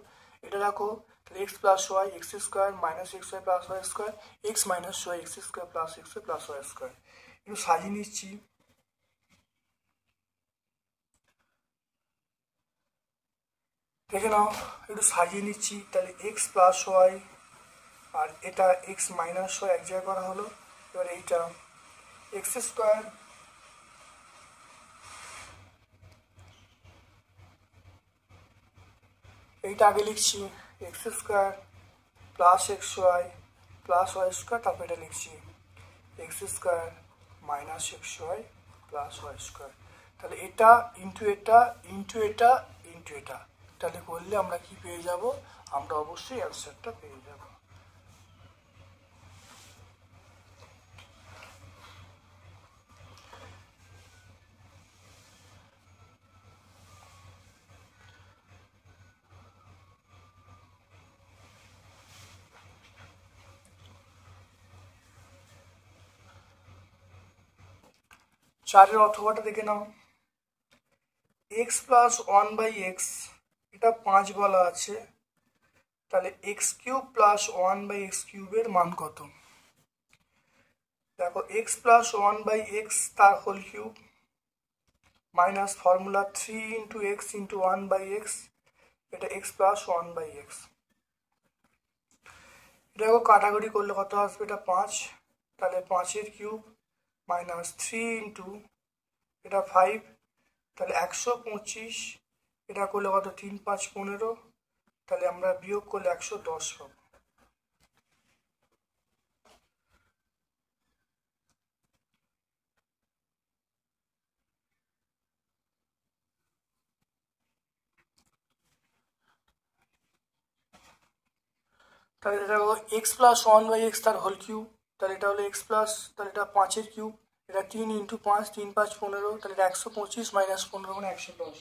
এটা রাখো তাহলে x plus y x square minus x y plus y square, x minus y x square plus x y plus y square. একটু সাজিয়ে নিচ্ছি, দেখে নাও একটু সাজিয়ে নিচ্ছি, তাহলে এক্স প্লাস ওয়াই আর এটা এক্স মাইনাস ওয়াই এক জায়গায় করা হলো, এবার এইটা এক্স স্কোয়ার এইটা আগে লিখছি x square plus x y plus y square, তারপর এটা লিখছি x square minus x y plus y square, তাহলে এটা ইন্টু এটা ইন্টু এটা ইন্টু এটা, তাহলে করলে আমরা কি পেয়ে যাব, আমরা অবশ্যই অ্যান্সারটা পেয়ে যাব। চারের অথবাটা দেখে নাও এক্স প্লাস 1/x এটা 5 বলা আছে, তাহলে এক্স কিউব প্লাস 1/x কিউবের মান কত। দেখো এক্স প্লাস 1/x তার whole cube minus formula 3 into x into 1/x, এটা এক্স প্লাস 1/x। দেখো কাটাকুটি করলে কত আসবে, এটা 5, তাহলে 5-এর কিউব মাইনাস 3 ইন্টু এটা 5, তাহলে 125, এটা করলে কত 3 5 15, তাহলে আমরা বিয়োগ করলে 110 পাবো। তাহলে এটা হলো এক্স প্লাস 1/x তার হোল কিউব, তাহলে এটা হলো এক্স প্লাস, তাহলে এটা 5-এর কিউব, এটা 3 ইন্টু 5 3 5 15, তাহলে এটা 125 মাইনাস 15 মানে 110।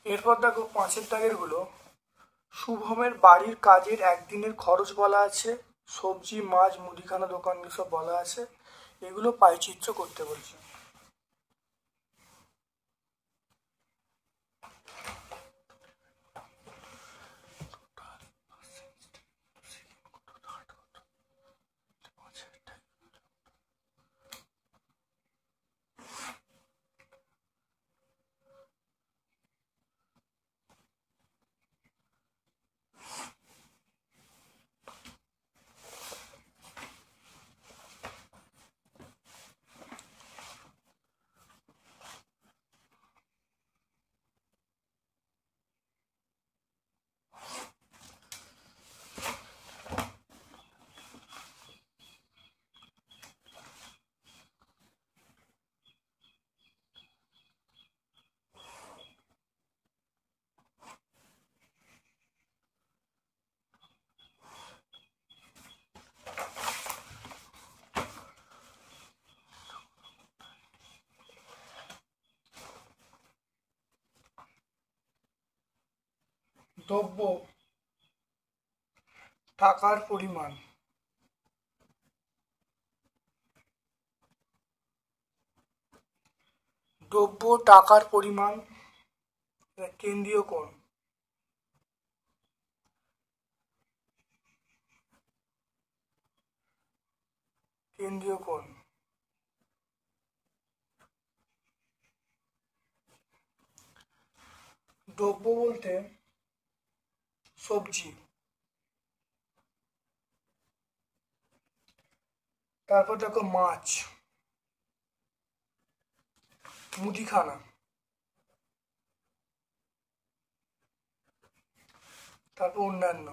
এরপর দেখো 5-এর দাগের গুলো, শুভমের বাড়ির কাজের একদিনের খরচ বলা আছে, সবজি মাছ মুদিখানা দোকান সব বলা আছে, এগুলো পাইচিত্র করতে বলছে। দ্রব্য টাকার পরিমাণ কেন্দ্রীয় কোণ। দ্রব্য বলতে সবজি, তারপর দেখো মাছ, মুদিখানা, তারপর অন্যান্য।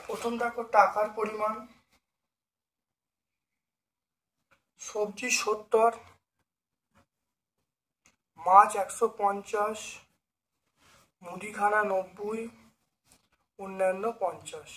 প্রথম দেখো টাকার পরিমাণ, সবজি 70, মাছ 150, মুদিখানা 90, অন্যান্য 50।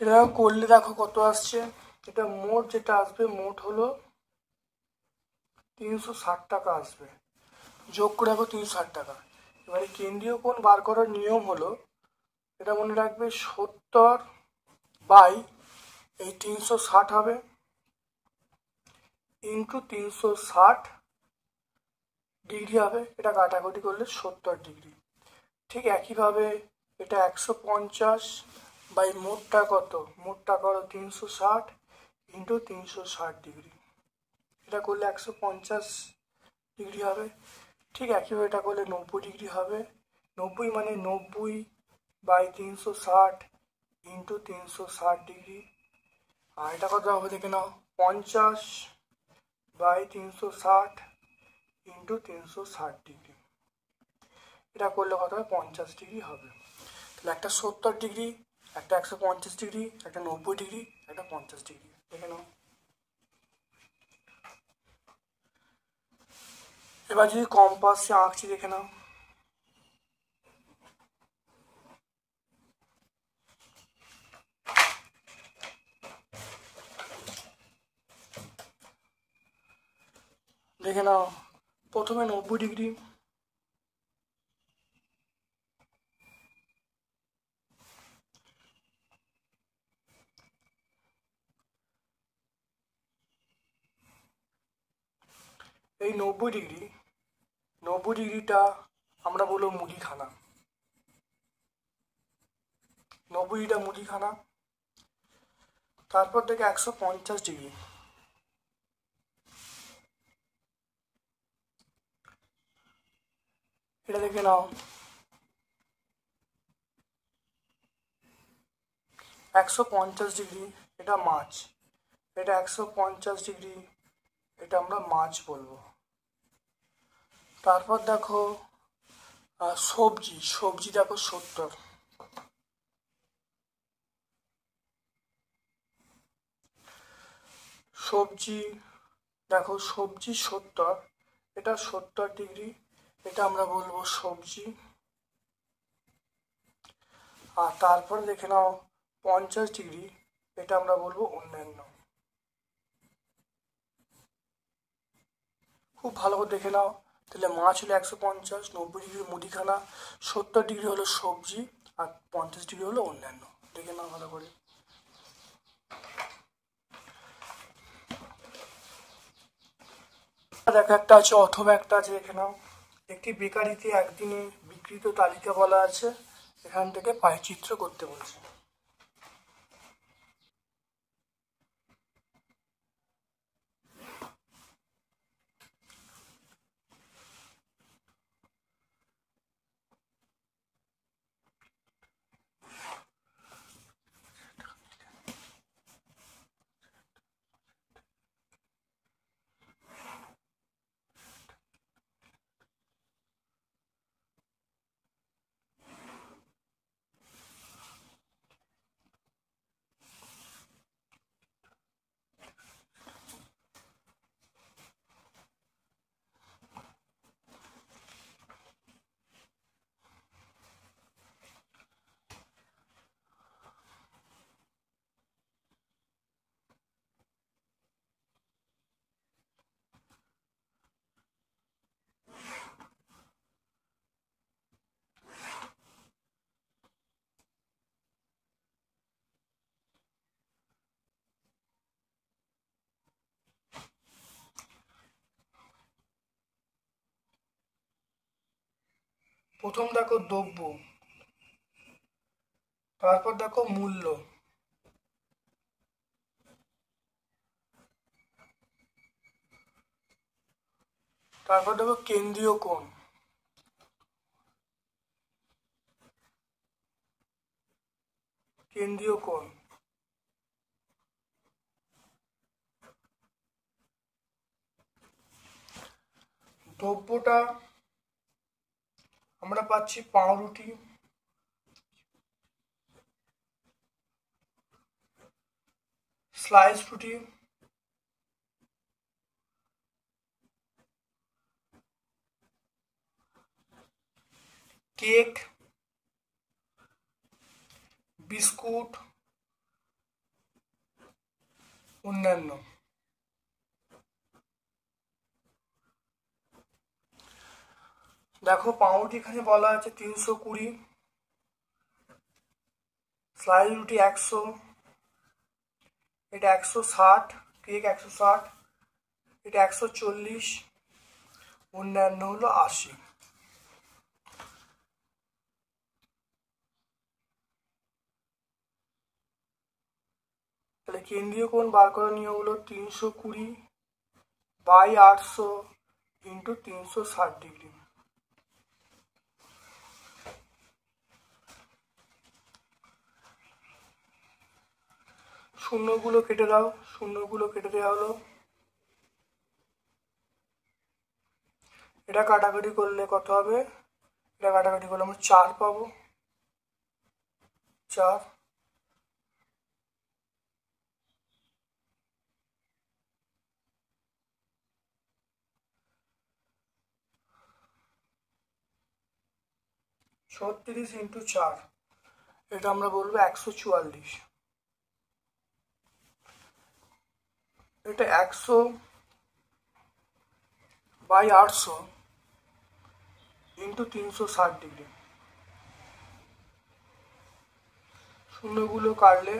এটা করলে দেখো কত আসছে। এটা মোট যেটা আসবে, মোট হলো 360 টাকা আসবে। যোগ করে রাখো 360 টাকা। এবারে কেন্দ্রীয় কোণ বার করার নিয়ম হলো, এটা মনে রাখবে 70 বাই এই 360 হবে ইন্টু 360 ডিগ্রি হবে। এটা কাটাকুটি করলে 70 ডিগ্রি। ঠিক একইভাবে এটা 150 বাই মোটটা কত, মোটটা করো 360 ইন্টু 360 ডিগ্রি। এটা করলে 150 ডিগ্রি হবে। ঠিক একইভাবে এটা করলে 90 ডিগ্রি হবে। 90 মানে 90 বাই 360 ইন্টু 360 ডিগ্রি। আর এটা কত হবে দেখে নাও, 50 বাই 360 ইন্টু 360 ডিগ্রি। এটা করলে কত হবে, 50 ডিগ্রি হবে। তাহলে একটা 70 ডিগ্রি, একটা 150 ডিগ্রি, একটা 90 ডিগ্রি, একটা 50 ডিগ্রি। দেখে নাও। এবার যদি কম্পাসে আঁকছি, দেখে নাও। দেখে নাও, প্রথমে 90 ডিগ্রি, এই 90 ডিগ্রিটা আমরা বলবো মুদিখানা। 90 ডিগ্রিটা মুদিখানা। তারপর থেকে 150 ডিগ্রি, এটা দেখে নাও। 150 ডিগ্রি এটা মাছ, এটা 150 ডিগ্রি, এটা আমরা মাছ বলবো। তারপর দেখো সবজি দেখো 70, সবজি দেখো, সবজি 70, এটা 70 ডিগ্রি, এটা আমরা বলবো সবজি। আর তারপর দেখে নাও 50 ডিগ্রি, এটা আমরা বলবো অন্যান্য। খুব ভালো করে দেখে নাও। তাহলে মাছ হলো 150, 90 ডিগ্রি মুদিখানা, 70 ডিগ্রি হলো সবজি, আর 50 ডিগ্রি হলো অন্যান্য। দেখে নাও ভালো করে। দেখো একটা আছে অথবা একটা আছে, দেখে নাও। একটি বেকারিতে একদিনে বিক্রিত তালিকা বলা আছে, এখান থেকে পায়চিত্র করতে বলছে। প্রথম দেখো দ্রব্য, তারপর দেখো মূল্য, তারপর দেখো কেন্দ্রীয় কোণ, কেন্দ্রীয় কোণ, দ্রব্যটা আমরা পাচ্ছি পাউরুটি, স্লাইস রুটি, কেক, বিস্কুট, অন্যান্য। দেখো পাউরুটি এখানে বলা আছে 320, স্লাইস রুটি 100, এটা 160, কেক 160, এটা 140, অন্যান্য হলো 80। তাহলে কেন্দ্রীয় কোণ বার করার নিয়ম হলো 320/800 ইন্টু 360 ডিগ্রি। শূন্যগুলো কেটে দাও, শূন্যগুলো কেটে দেওয়া হলো। এটা কাটাকাটি করলে কত হবে? এটা কাটাকাটি করলে আমরা 4 পাবো, 4। ছত্রিশ ইন্টু 4, এটা আমরা বলবো 144। এটা 100/800 ইন্টু 360 ডিগ্রি। শূন্যগুলো কাটলে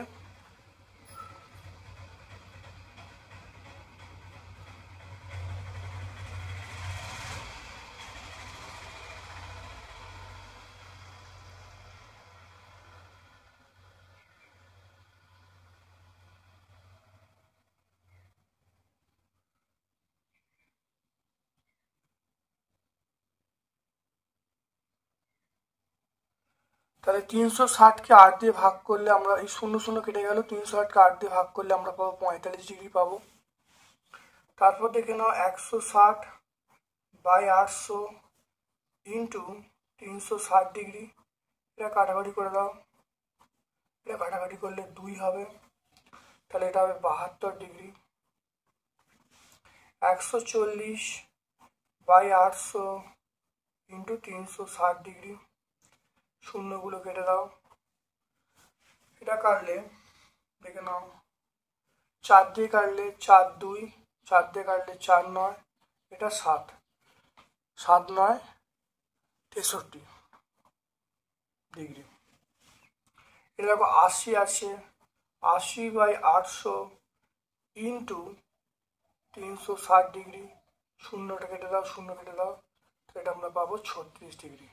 তাহলে 360কে 8 দিয়ে ভাগ করলে আমরা, এই শূন্য শূন্য কেটে গেল, 360কে 8 দিয়ে ভাগ করলে আমরা পাবো 45 ডিগ্রি পাবো। তারপর দেখে নাও 160/800 ইন্টু 360 ডিগ্রি, এটা কাটাকাটি করে দাও, এটা কাটাকাটি করলে 2 হবে, তাহলে এটা হবে 72 ডিগ্রি। 140/800 ইন্টু 360 ডিগ্রি, শূন্যগুলো কেটে দাও, এটা কাটলে দেখে নাও 4 দিয়ে কাটলে 4 2, 4 দিয়ে কাটলে 4 9, এটা 7, 7 9 63 ডিগ্রি। এটা দেখো 80 আছে, 80/800 ইন্টু 360 ডিগ্রি, শূন্যটা কেটে দাও, শূন্য কেটে দাও, এটা আমরা পাবো 36 ডিগ্রি।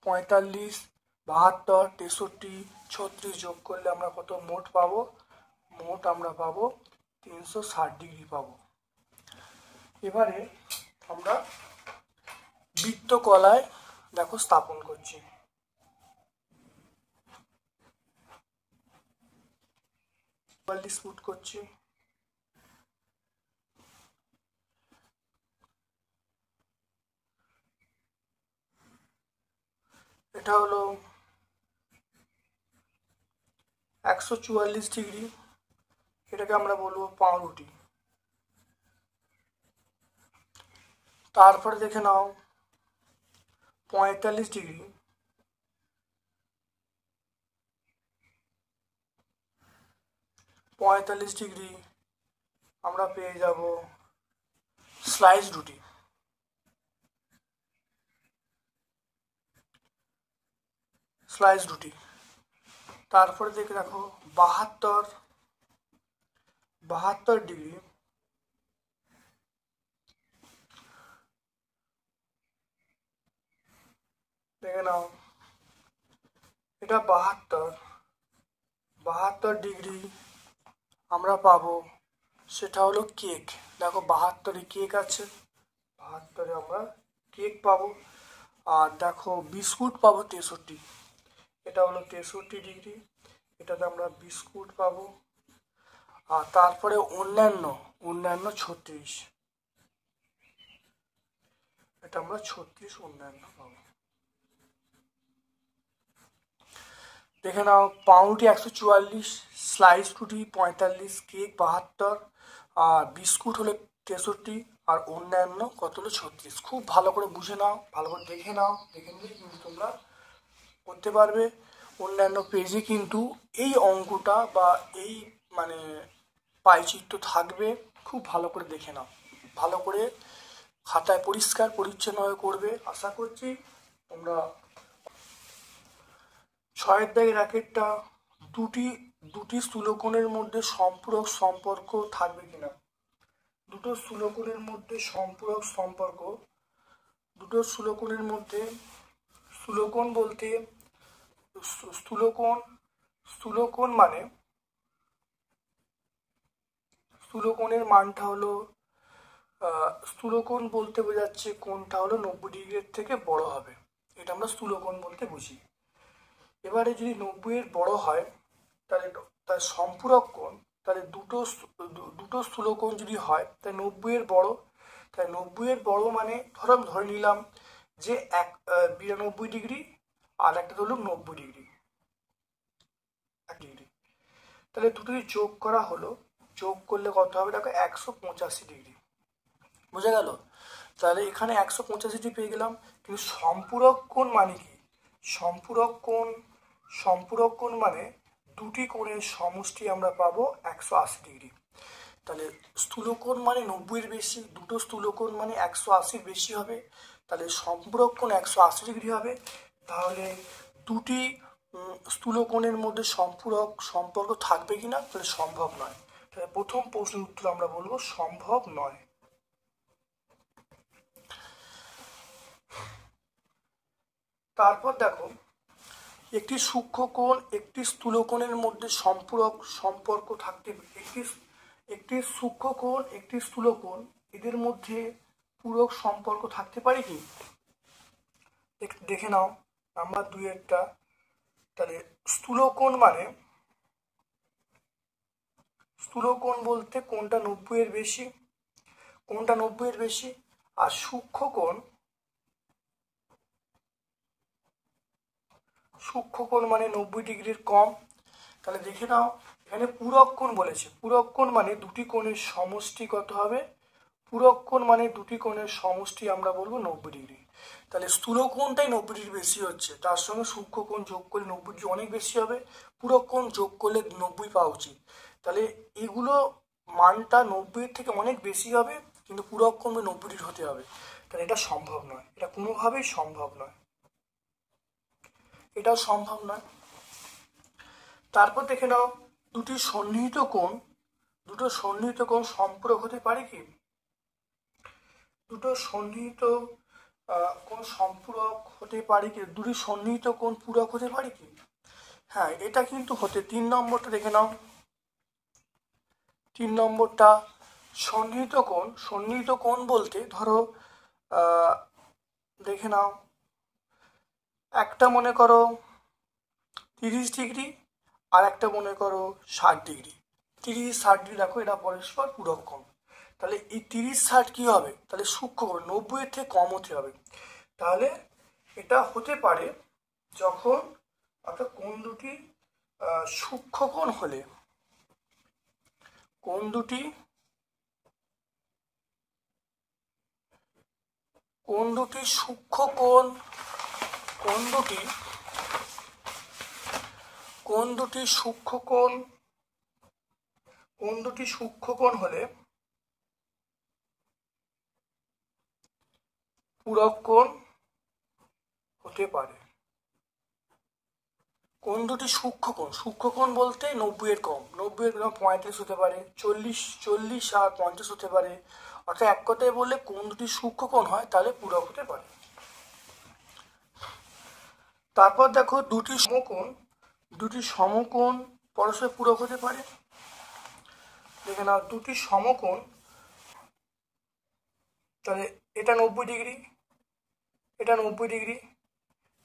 পঁয়তাল্লিশ, 72, 63, 36 যোগ করলে আমরা কত মোট পাবো? মোট আমরা পাবো 360 ডিগ্রি পাবো। এবারে আমরা বৃত্তকলায় দেখো স্থাপন করছি। ফুট করছি, এটা হলো 144 ডিগ্রি, এটাকে আমরা বলবো পাউরুটি। তারপরে দেখে নাও 45 ডিগ্রি, আমরা পেয়ে যাব স্লাইস রুটি। স্লাইস রুটি। তারপরে দেখে রাখো 72 ডিগ্রি দেখে নাও, এটা 72 ডিগ্রি আমরা পাবো, সেটা হলো কেক। দেখো 72-এ কেক আছে, 72-এ আমরা কেক পাবো। আর দেখো বিস্কুট পাবো 63, এটা হলো 63 ডিগ্রি, এটাতে আমরা বিস্কুট পাবো। আর তারপরে অন্যান্য 36, এটা আমরা 36 অন্যান্য পাবো। দেখে নাও পাউরুটি 144, স্লাইস রুটি 45, কেক 72, আর বিস্কুট হলো 63, আর অন্যান্য কত হলো 36। খুব ভালো করে বুঝে নাও, ভালো করে দেখে নাও, দেখে নিলে কিন্তু তোমরা করতে পারবে। অন্যান্য পেজে কিন্তু এই অঙ্কটা বা এই মানে পাইচিত্র থাকবে, খুব ভালো করে দেখে নাও, ভালো করে খাতায় পরিষ্কার পরিচ্ছন্নভাবে করবে। আশা করছি তোমরা 6-এর দাগের র্যাকেটটা দুটি স্থূলকোণের মধ্যে সম্পূরক সম্পর্ক থাকবে কিনা, দুটো স্থূলকোণের মধ্যে দুটো স্থূলকোণের মধ্যে, স্থূলকোণ বলতে স্থূলকোণ মানে স্থূলকোণের মানটা হলো স্থূলকোণ বলতে বোঝাচ্ছে কোণটা হলো 90 ডিগ্রির থেকে বড় হবে, এটা আমরা স্থূলকোণ বলতে বুঝি। এবারে যদি 90-এর বড় হয় তাহলে তার সম্পূরক কোণ, তাহলে দুটো স্থূলকোণ যদি হয় তাহলে 90-এর বড়, তাহলে 90-এর বড় মানে ধরে নিলাম যে 92 ডিগ্রি আর একটা হলো 90 ডিগ্রি, 1 ডিগ্রি, তাহলে দুটোই যোগ করা হলো, যোগ করলে কত হবে দেখো 185 ডিগ্রি, বুঝে গেল? তাহলে এখানে 185 ডিগ্রি পেয়ে গেলাম। কিন্তু সম্পূরক কোণ মানে কি? সম্পূরক কোণ মানে দুটি কোণের সমষ্টি আমরা পাবো 180 ডিগ্রি। তাহলে স্থূলকোণ মানে 90-এর বেশি, দুটো স্থূলকোণ মানে 180-র বেশি হবে, তাহলে সম্পূরক কোণ 180 ডিগ্রি হবে। তাহলে দুটি স্থূলকোণের মধ্যে সম্পর্ক থাকবে কিনা, তাহলে সম্ভব নয়। তাহলে প্রথম প্রশ্নের উত্তর আমরা বলবো সম্ভব নয়। তারপর দেখো একটি সূক্ষ্মকোণ একটি স্থূলকোণের মধ্যে সম্পর্ক থাকতে, একটি সূক্ষ্মকোণ একটি স্থূলকোণ এদের মধ্যে পূরক সম্পর্ক থাকতে পারে কি? দেখে নাও নাম্বার 2-এরটা। তাহলে স্থূলকোণ মানে স্থূলকোণ বলতে কোণটা 90-এর বেশি, আর সূক্ষ্মকোণ মানে 90 ডিগ্রির কম। তাহলে দেখে নাও এখানে পূরক কোণ বলেছে, পূরক কোণ মানে দুটি কোণের সমষ্টি কত হবে, পূরক কোণ মানে দুটি কোণের সমষ্টি আমরা বলবো 90 ডিগ্রি। তাহলে স্থূলকোণটাই 90 ডিগ্রি বেশি হচ্ছে, তার সঙ্গে সূক্ষ্মকোণ যোগ করলে 90 ডিগ্রি অনেক বেশি হবে, পূরক কোণ যোগ করলে 90 পাওয়া উচিত। তাহলে এগুলো মানটা 90-এর থেকে অনেক বেশি হবে, কিন্তু পূরক কোণ 90 ডিগ্রি হতে হবে। তাহলে এটা সম্ভব নয়, এটা কোনোভাবেই সম্ভব নয়, এটাও সম্ভব নয়। তারপর দেখে নাও দুটো সন্নিহিত কোণ সম্পূরক হতে পারে কি? দুটো সন্নিহিত কোণ সম্পূরক হতে পারে কি? দুটি সন্নিহিত কোণ পূরক হতে পারে কি? হ্যাঁ, এটা কিন্তু হতে। 3 নম্বরটা দেখে নাও, 3 নম্বরটা সন্নিহিত কোণ বলতে ধরো দেখে নাও একটা মনে করো 30 ডিগ্রি আর একটা মনে করো 60 ডিগ্রি, 30-60 ডিগ্রি, দেখো এটা পরস্পর পূরক কোণ। তাহলে এই 30-60 কি হবে, তাহলে সূক্ষ্মকোণ 90-এর থেকে কম হতে হবে। তাহলে এটা হতে পারে যখন অর্থাৎ কোণ দুটি সূক্ষ্মকোণ হলে, কোণ দুটি সূক্ষ্মকোণ, কোণ দুটি সূক্ষ্মকোণ হলে পূরক কোণ হতে পারে। কোন দুটি সূক্ষ্মকোণ, সূক্ষ্মকোণ বলতে 90-এর কম, 90-এর কম 35 হতে পারে, 40 আর 50 হতে পারে। অর্থাৎ এক কথায় বললে কোন দুটি সূক্ষ্মকোণ হয় তাহলে পূরক হতে পারে। তারপর দেখো দুটি সমকোণ পরস্পর পূরক হতে পারে। দেখে নাও দুটি সমকোণ, তাহলে এটা 90 ডিগ্রি, এটা 90 ডিগ্রি,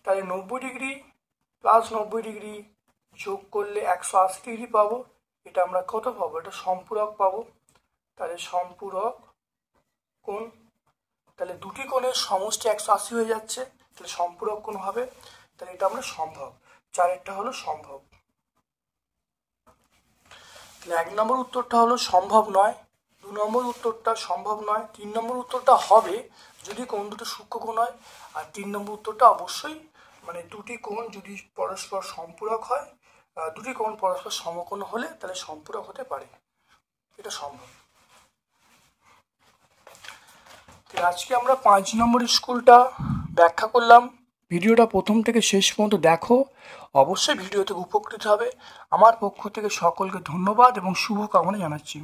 তাহলে 90 ডিগ্রি প্লাস 90 ডিগ্রি যোগ করলে 180 ডিগ্রি পাবো। এটা আমরা কত পাবো? এটা সম্পূরক পাবো। তাহলে সম্পূরক কোণ, তাহলে দুটি কোণের সমষ্টি 180 হয়ে যাচ্ছে, তাহলে সম্পূরক কোণ হবে। তাহলে এটা আমরা সম্ভব, 4-এরটা হলো সম্ভব। তাহলে 1 নম্বর উত্তরটা হলো সম্ভব নয়, 2 নম্বর উত্তরটা সম্ভব নয়, 3 নম্বর উত্তরটা হবে যদি কোণ দুটো সূক্ষ্মকোণ হয়, আর 3 নম্বর উত্তরটা অবশ্যই মানে দুটি কোণ যদি পরস্পর সম্পূরক হয়, দুটি কোণ পরস্পর সমকোণ হলে তাহলে সম্পূরক হতে পারে, এটা সম্ভব। আজকে আমরা 5 নম্বর স্কুলটা ব্যাখ্যা করলাম। ভিডিওটা প্রথম থেকে শেষ পর্যন্ত দেখো, অবশ্যই ভিডিও থেকে উপকৃত হবে। আমার পক্ষ থেকে সকলকে ধন্যবাদ এবং শুভকামনা জানাচ্ছি।